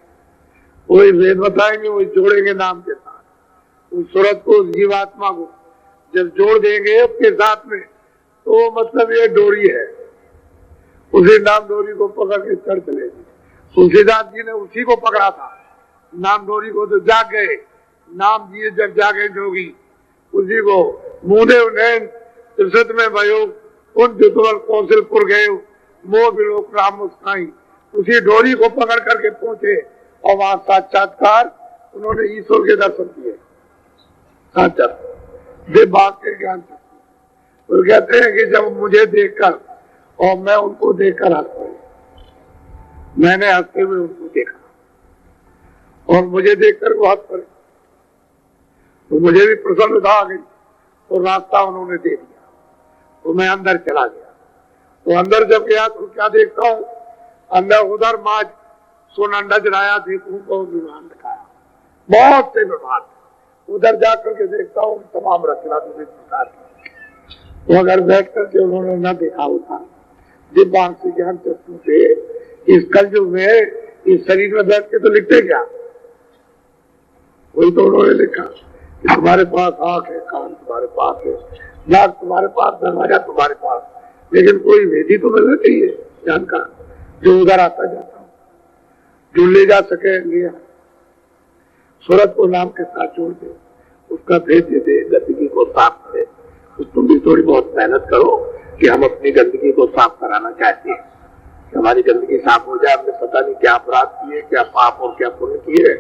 वही वेद बताएंगे, वही जोड़ेंगे नाम के साथ। उस सूरत को, उस जीवात्मा को जब जोड़ देंगे उसके साथ में, तो मतलब ये डोरी है, उसी नाम डोरी को पकड़ के चढ़ चलेगी। तुलसीदास जी ने उसी को पकड़ा था, नाम डोरी को, तो जाग गए। नाम जिए जब जागे जोगी, उसी को मुंदे नैन त्रिशत में भयो, उन जुतवल कौशलपुर गए, मोह विलोक राम मुस्काई। उसी डोरी को पकड़ करके पहुंचे और वहां साक्षात्कार उन्होंने ईश्वर के दर्शन किए। साक्षात बात के ज्ञान शक्ति। वो कहते हैं कि जब मुझे देखकर और मैं उनको देखकर हंस पड़े, मैंने हंसते हुए उनको देखा और मुझे देखकर वो हंस पड़े, तो मुझे भी प्रसन्नता आ गई। तो रास्ता उन्होंने दे दिया, तो मैं अंदर चला गया। तो अंदर जब गया तो क्या देखता हूँ, अंदर उधर माज सोनंडा जलाया, देखूं को विमान दिखाया, बहुत से विमान। उधर जाकर के देखता हूँ तमाम रचना प्रकार की। तो अगर बैठ करके उन्होंने न देखा होता, जिस बात से ज्ञान चक्षु से इस कलयुग में इस शरीर में बैठ के तो लिखते क्या, वही तो उन्होंने लिखा कि तुम्हारे पास आंख है, कान तुम्हारे पास है, नाक तुम्हारे पास, दरवाजा तुम्हारे पास, लेकिन कोई वेदी तो मिलना चाहिए ज्ञान का, जो उधर आता जाता हूँ, जो ले जा सके लिया। सूरत को नाम के साथ जोड़ दे, उसका भेज दे, गंदगी को साफ करे। तो तुम भी थोड़ी बहुत मेहनत करो कि हम अपनी गंदगी को साफ कराना चाहते हैं, हमारी गंदगी साफ हो जाए। हमने पता नहीं क्या अपराध किए, क्या पाप और क्या पुण्य किए,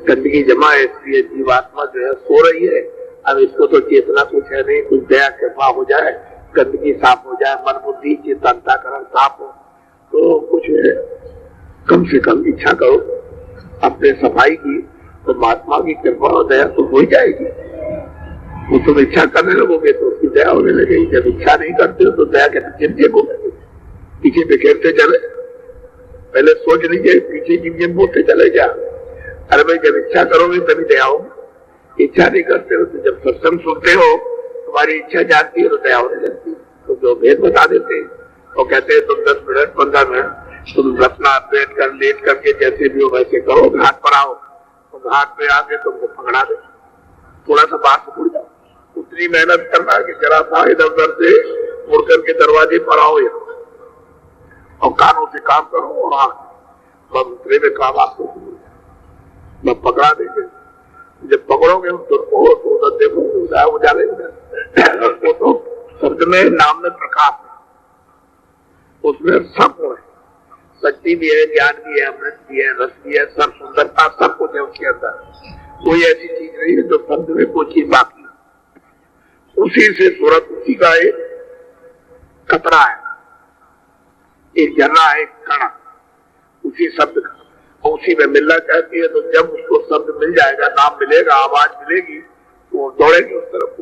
गंदगी जमा है, इसलिए जीवात्मा जो है सो रही है। अब इसको तो चेतना कुछ है नहीं, कुछ दया कृपा हो जाए, गंदगी साफ हो जाए, मन बुद्धि चित्त अंतःकरण साफ हो, तो कुछ कम से कम इच्छा करो अपने सफाई की, तो महात्मा की कृपा और दया तो हो जाएगी। वो तुम इच्छा करने लगोगे तो उसकी दया होने लगेगी। जब इच्छा नहीं करते हो तो दया के चिंते को पीछे बिखेरते चले, पहले सोच लीजिए पीछे की बोलते चले क्या। अरे भाई जब इच्छा करोगे तभी दया होगी, इच्छा नहीं करते हो तो जब सत्संग सुनते हो तुम्हारी इच्छा जागती है तो दया होने लगती है। तो जो भेद बता देते हैं वो कहते हैं तुम 10 मिनट 15 मिनट तुम अपना बैठ कर लेट करके जैसे भी हो वैसे करो, घाट पर आओ, तो घाट पे आके तुमको पकड़ा दे, थोड़ा सा बाहर से मुड़ जाओ। उतनी मेहनत करना है कि जरा सा इधर उधर से मुड़ करके दरवाजे पर आओ यहाँ, और कानों से काम करो और बस उतरे में काम आपको मैं पकड़ा देंगे। जब पकड़ोगे तुमको तो उधर देखो उजाले वो तो शब्द में नाम में प्रकाश है, उसमें सब है, शक्ति भी है, ज्ञान भी है, अमृत भी है, रस भी है, सब सुंदरता सब कुछ है उसके अंदर। कोई ऐसी चीज नहीं है जो शब्द में कोई चीज बाकी। उसी से सूरत, उसी का एक कतरा है, एक जर्रा है, एक कणा उसी शब्द का, और उसी में मिलना चाहती है। तो जब उसको शब्द मिल जाएगा, नाम मिलेगा, आवाज मिलेगी, तो दौड़ेगी उस तरफ।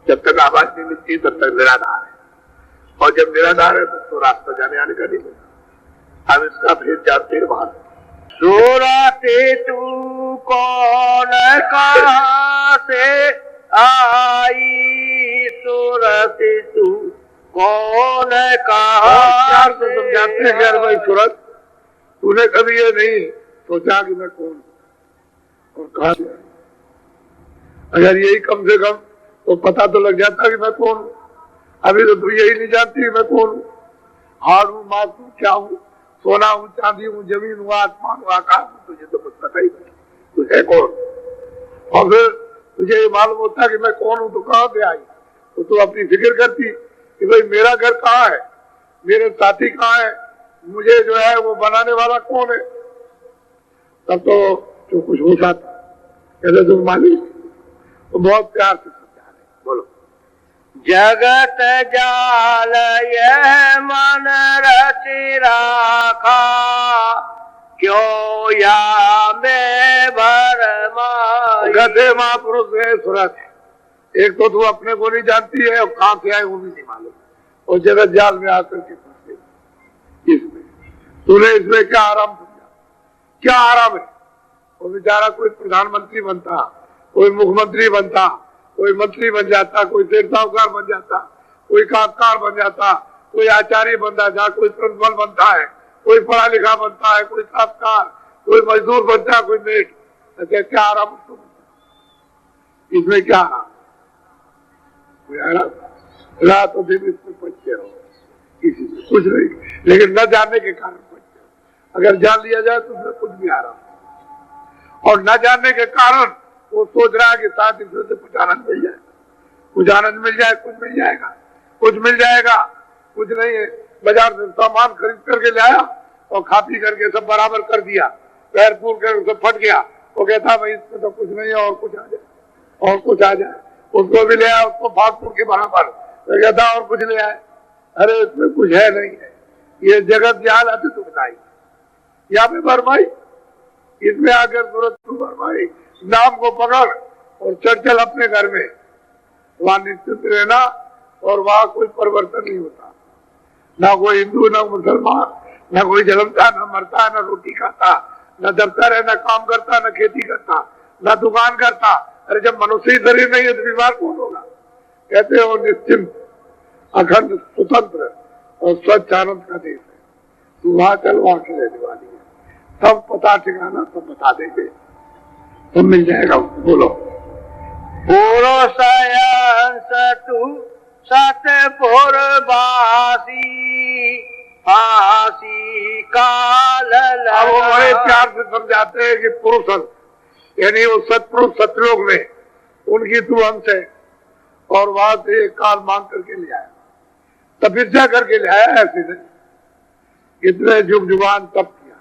जब तक आवाज नहीं मिलती तब तक निराधार है, और जब निराधार है तो रास्ता जाने आने का नहीं मिलता। हम इसका भेद जानते हैं बाहर। सूरते तू कौन कहाँ से आई, सूरते तू कौन कहाँ से समझाते हैं यार भाई सूरत, तूने कभी ये नहीं सोचा कि मैं कौन और कहा। अगर यही कम से कम तो पता तो लग जाता कि मैं कौन हूँ। अभी तो तू यही नहीं जानती मैं कौन हूँ, हाड़ हूँ, मास हूँ, क्या हूँ, सोना हूँ, चांदी हूँ, जमीन हूँ, आसमान हूँ, आकाश हूँ, तुझे तो कुछ पता ही नहीं तू है कौन। और फिर तुझे ये मालूम होता कि मैं कौन हूँ तो कहाँ से आई, तो तू अपनी फिक्र करती कि भाई मेरा घर कहाँ है, मेरे साथी कहाँ है, मुझे जो है वो बनाने वाला कौन है। तब तो जो कुछ होता था कहते तुम मालिक, तो बहुत प्यार से समझा रहे। बोलो। जगत जाल यह मन रचि राखा, क्यों या में भरमाई। गधे महापुरुष है सूरत, एक तो तू अपने को नहीं जानती है और कहां से आए वो भी नहीं मालूम, और जगत जाल में आकर के फंस गई। इसमें तूने इसमें क्या आराम समझा, क्या आराम है। वो बेचारा कोई प्रधानमंत्री बनता, कोई मुख्यमंत्री बनता, कोई मंत्री बन जाता, कोई शेर साहूकार बन जाता, कोई कामकार बन जाता, कोई आचार्य बनता जा, कोई प्रिंसिपल बनता है, कोई पढ़ा लिखा बनता है, कोई साहबकार, कोई मजदूर बनता है, कोई मेट। अच्छा क्या आराम इसमें, क्या आराम, कोई आराम। रात और दिन इसमें पहुंचते रहो, किसी से कुछ नहीं, लेकिन न जानने के कारण पहुंचते रहो। अगर जान लिया जाए तो उसमें कुछ भी आराम, और न जानने के कारण वो सोच रहा है कि साथ इसमें से कुछ आनंद मिल जाए, कुछ आनंद मिल जाए, कुछ मिल जाएगा, कुछ मिल जाएगा, कुछ नहीं है। बाजार से सामान खरीद करके लाया और खा पी करके सब बराबर कर दिया, पैर फूल कर उसे फट गया, वो कहता भाई इसमें तो कुछ नहीं है, और कुछ आ जाए, और कुछ आ जाए। उसको भी ले आया, उसको फाट फूट के बराबर, तो कहता और कुछ ले आए, अरे इसमें कुछ है नहीं है। ये जगत जाल आती तो बताई, यहाँ पे भरमाई, इसमें आकर सूरत तू भरमाई, नाम को पकड़ और चल अपने घर में, वहां निश्चित रहना, और वहां कोई परिवर्तन नहीं होता। ना कोई हिंदू, ना मुसलमान, ना कोई जन्मता, ना मरता, ना रोटी खाता, ना दफ्तर है, ना काम करता, ना खेती करता, ना दुकान करता। अरे जब मनुष्य शरीर नहीं है तो बीमार कौन होगा। कहते हो निश्चिंत, अखंड, स्वतंत्र और स्वच्छ आनंद का देश है। तू वहां चल, वहां की रहने वाली है, सब पता ठिकाना सब बता देंगे, सब मिल जाएगा। बोलो। पुरुष तू सतपुर बासी, फांसी काल अब वो बड़े प्यार से समझाते हैं कि पुरुष यानी वो सतपुरुष सतलोक में उनकी तू अंश है, और वहां से काल मांग करके ले आया, तपस्या करके ले आया। ऐसे ने कितने जुग जुगान तप किया,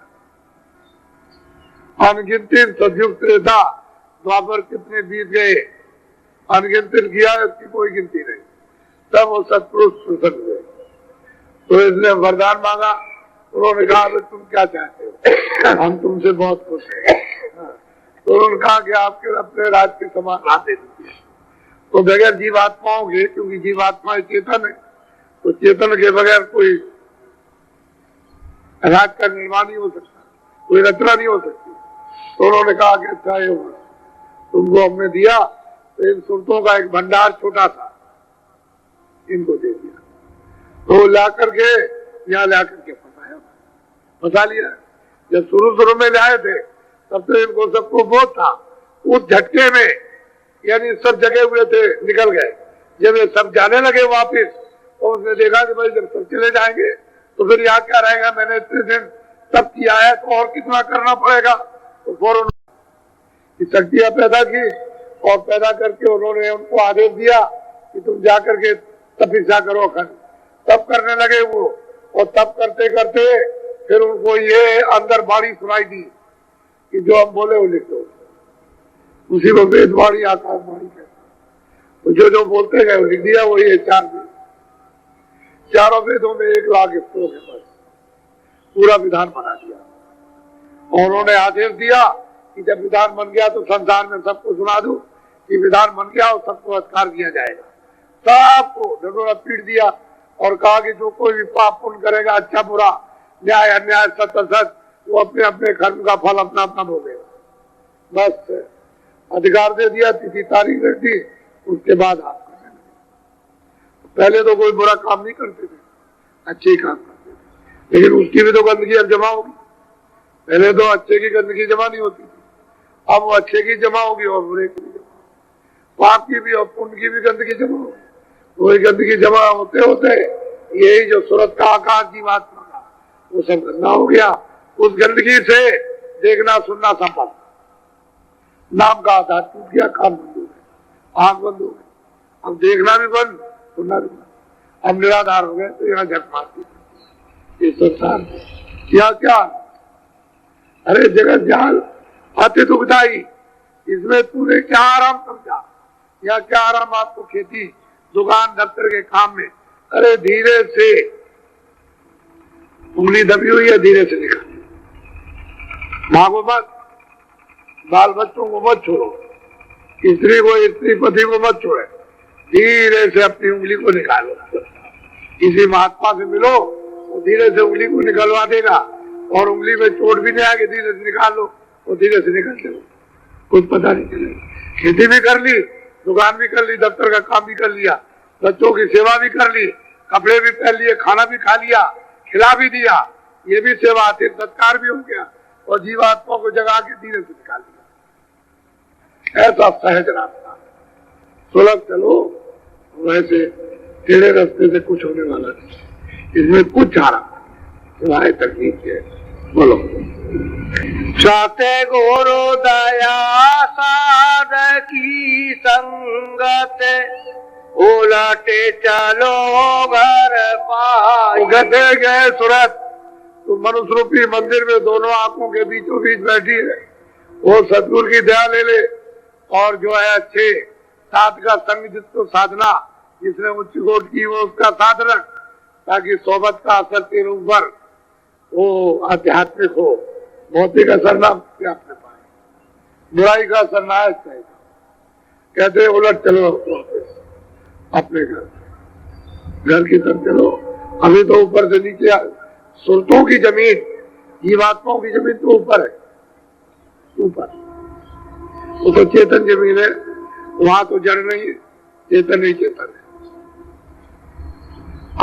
अनगिनती सतयुग त्रेता द्वापर कितने बीत गए, अनगिनती किया इसकी कोई गिनती नहीं, तब वो सतपुरुष प्रसन्न हुए। तो इसने वरदान मांगा, उन्होंने कहा तुम क्या चाहते हो, हम तुमसे बहुत खुश हैं। तो उन्होंने कहा कि आपके अपने राज के समान राज दे दीजिए। तो बगैर जीवात्माओं के, क्योंकि जीवात्मा चेतन है, तो चेतन के बगैर कोई राज का निर्माण नहीं हो सकता, कोई रचना नहीं हो सकती। तो उन्होंने कहा कि अच्छा ये तुमको हमने दिया, तो इन सुरतों का एक भंडार छोटा था, इनको दे दिया। तो ला करके यहाँ ला करके फंसा लिया। जब शुरू में लाए थे तब तो इनको सबको बहुत था, उस झटके में यानी सब जगे हुए थे, निकल गए। जब ये सब जाने लगे वापिस, तो उसने देखा कि भाई जब सब चले जाएंगे तो फिर यहाँ क्या रहेगा, मैंने इतने दिन तब किया है तो और कितना करना पड़ेगा। तो फौरन शक्तियां पैदा की, और पैदा करके उन्होंने उनको आदेश दिया कि तुम जाकर के तपस्या करो। तब करने लगे वो, और तब करते करते फिर उनको ये अंदर बाणी सुनाई दी कि जो हम बोले वो लिख दो। उसी को वेद बाणी आकाश बाणी कहते, तो जो बोलते गए वो लिख दिया। वो ये चारों वेदों में 1 लाख श्लोक है, बस पूरा विधान बना दिया। और उन्होंने आदेश दिया कि जब विधान बन गया तो संसार में सबको सुना दो कि विधान बन गया और सबको अधिकार किया जाएगा। सबको ढंढोरा पीट दिया और कहा कि जो कोई भी पाप पुण्य करेगा, अच्छा बुरा, न्याय अन्याय, सत्य असत, वो अपने अपने कर्म का फल अपना अपना भोगेगा। बस अधिकार दे दिया, तिथि तारीख रख दी, उसके बाद आप करने लगे। पहले तो कोई बुरा काम नहीं करते थे, अच्छे ही काम करते थे, लेकिन उसकी भी तो गंदगी अब जमा होगी। पहले तो अच्छे की गंदगी जमा नहीं होती थी, अब वो अच्छे की जमा होगी और बुरे की भी जमा, पाप की भी और पुण्य की भी गंदगी जमा होगी। वही गंदगी जमा होते होते यही जो सूरत का आकाश जीवात्मा का वो सब गंदा हो गया। उस गंदगी से देखना सुनना संपन्न, नाम का आधार टूट गया, कान बंद हो गए, आंख बंद हो गई, अब देखना भी बंद, सुनना भी बंद, अब निराधार हो गए। तो यहाँ झक मारती इस संसार में क्या क्या, अरे जगत जाल अति दुखदाई, इसमें तूने क्या आराम समझा, या क्या आराम आपको खेती दुकान दफ्तर के काम में। अरे धीरे से, उंगली दबी हुई है, धीरे से निकाल, भागो मत, बाल बच्चों को मत छोड़ो, स्त्री को स्त्री पति को मत छोड़े, धीरे से अपनी उंगली को निकालो। किसी महात्मा से मिलो, वो धीरे से उंगली को निकलवा देगा, और उंगली में चोट भी नहीं आएगी, धीरे से निकाल लो, वो धीरे से निकलते हो, कुछ पता नहीं चलेगा। खेती भी कर ली, दुकान भी कर ली, दफ्तर का काम भी कर लिया, बच्चों की सेवा भी कर ली, कपड़े भी पहन लिए, खाना भी खा लिया, खिला भी दिया, ये भी सेवा थी, सत्कार भी हो गया, और जीवात्मा को जगा के धीरे से निकाल दिया। ऐसा सहज रास्ता, सुलभ चलो, वैसे टेढ़े रास्ते से कुछ होने वाला नहीं, इसमें कुछ आ रहा सिवाय तकलीफ के। बोलो सत्य गुरु दया साध की संगत, उलटे चलो घर पाए। कहते गए सूरत, तो मनुष्य रूपी मंदिर में दोनों आंखों के बीचों बीच बैठी है, वो सतगुरु की दया ले ले, और जो है अच्छे साध का संग जिसको साधना, जिसने उच्च कोट की वो उसका साथ रख, ताकि सोबत का असर तेरे ऊपर वो आध्यात्मिक हो, भौतिक असर ना अपने पाए, बुराई का असर ना है। कहते उलट चलो अपने घर की तरफ चलो। अभी तो ऊपर से नीचे, सुरतों की जमीन, जीवात्माओं की जमीन तो ऊपर है, ऊपर वो तो चेतन जमीन है, वहां तो जड़ नहीं है, चेतन ही चेतन है,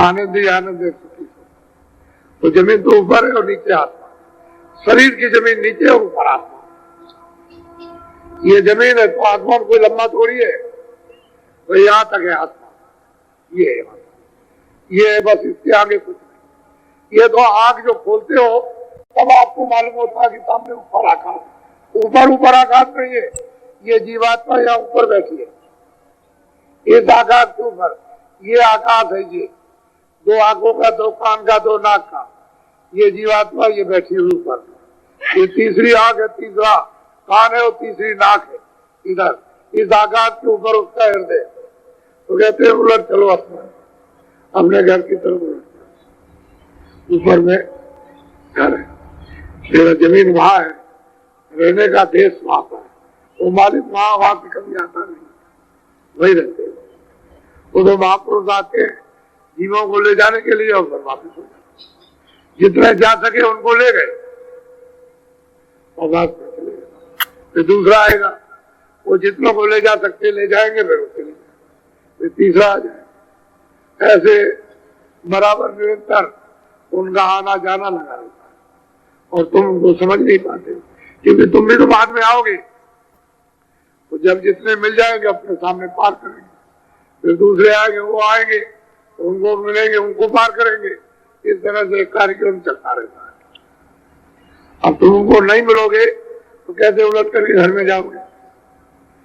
आनंद ही आनंद है, सुखी तो जमीन तो ऊपर है और नीचे आत्मा, शरीर की जमीन नीचे और ऊपर आत्मा। ये जमीन है तो आत्मा कोई लंबा थोड़ी है, तो यहाँ तक है आत्मा, ये है बस, इसके आगे कुछ नहीं। ये तो आंख जो खोलते हो तब आपको मालूम होता है कि सामने ऊपर आकाश, ऊपर आकाश नहीं है, ये जीवात्मा यहाँ ऊपर बैठी है, इस आकाश के ऊपर, ये आकाश है, ये दो आंखों का, दो कान का, दो नाक का, ये जीवात्मा ये बैठी हुई ऊपर, ये तीसरी आंख है, तीसरा कान है और तीसरी नाक है, इधर इस आकाश के ऊपर उसका हृदय। तो कहते हैं उलट चलो अपने घर की तरफ उलट, ऊपर में घर है, तेरा जमीन वहां है, रहने का देश वहां पर है, वो मालिक वहां की कभी आता नहीं, वही रहते हैं। वो तो महापुरुष आते हैं जीवों को ले जाने के लिए और फिर वापस हो जाते, जितने जा सके उनको ले गए और वापस में चले गए, फिर दूसरा आएगा, वो जितनों को ले जा सकते ले जाएंगे, फिर वो चले जाए, फिर तीसरा आ जाए, ऐसे बराबर निरंतर उनका आना जाना लगा रहता है, और तुम उनको समझ नहीं पाते, क्योंकि तुम भी तो बाद में आओगे, तो जब जितने मिल जाएंगे अपने सामने पार करेंगे, फिर दूसरे आएंगे, वो आएंगे, उनको मिलेंगे, उनको पार करेंगे, इस तरह से कार्यक्रम चलता रहता है। अब तुम उनको नहीं मिलोगे तो कैसे उलट करके घर में जाओगे?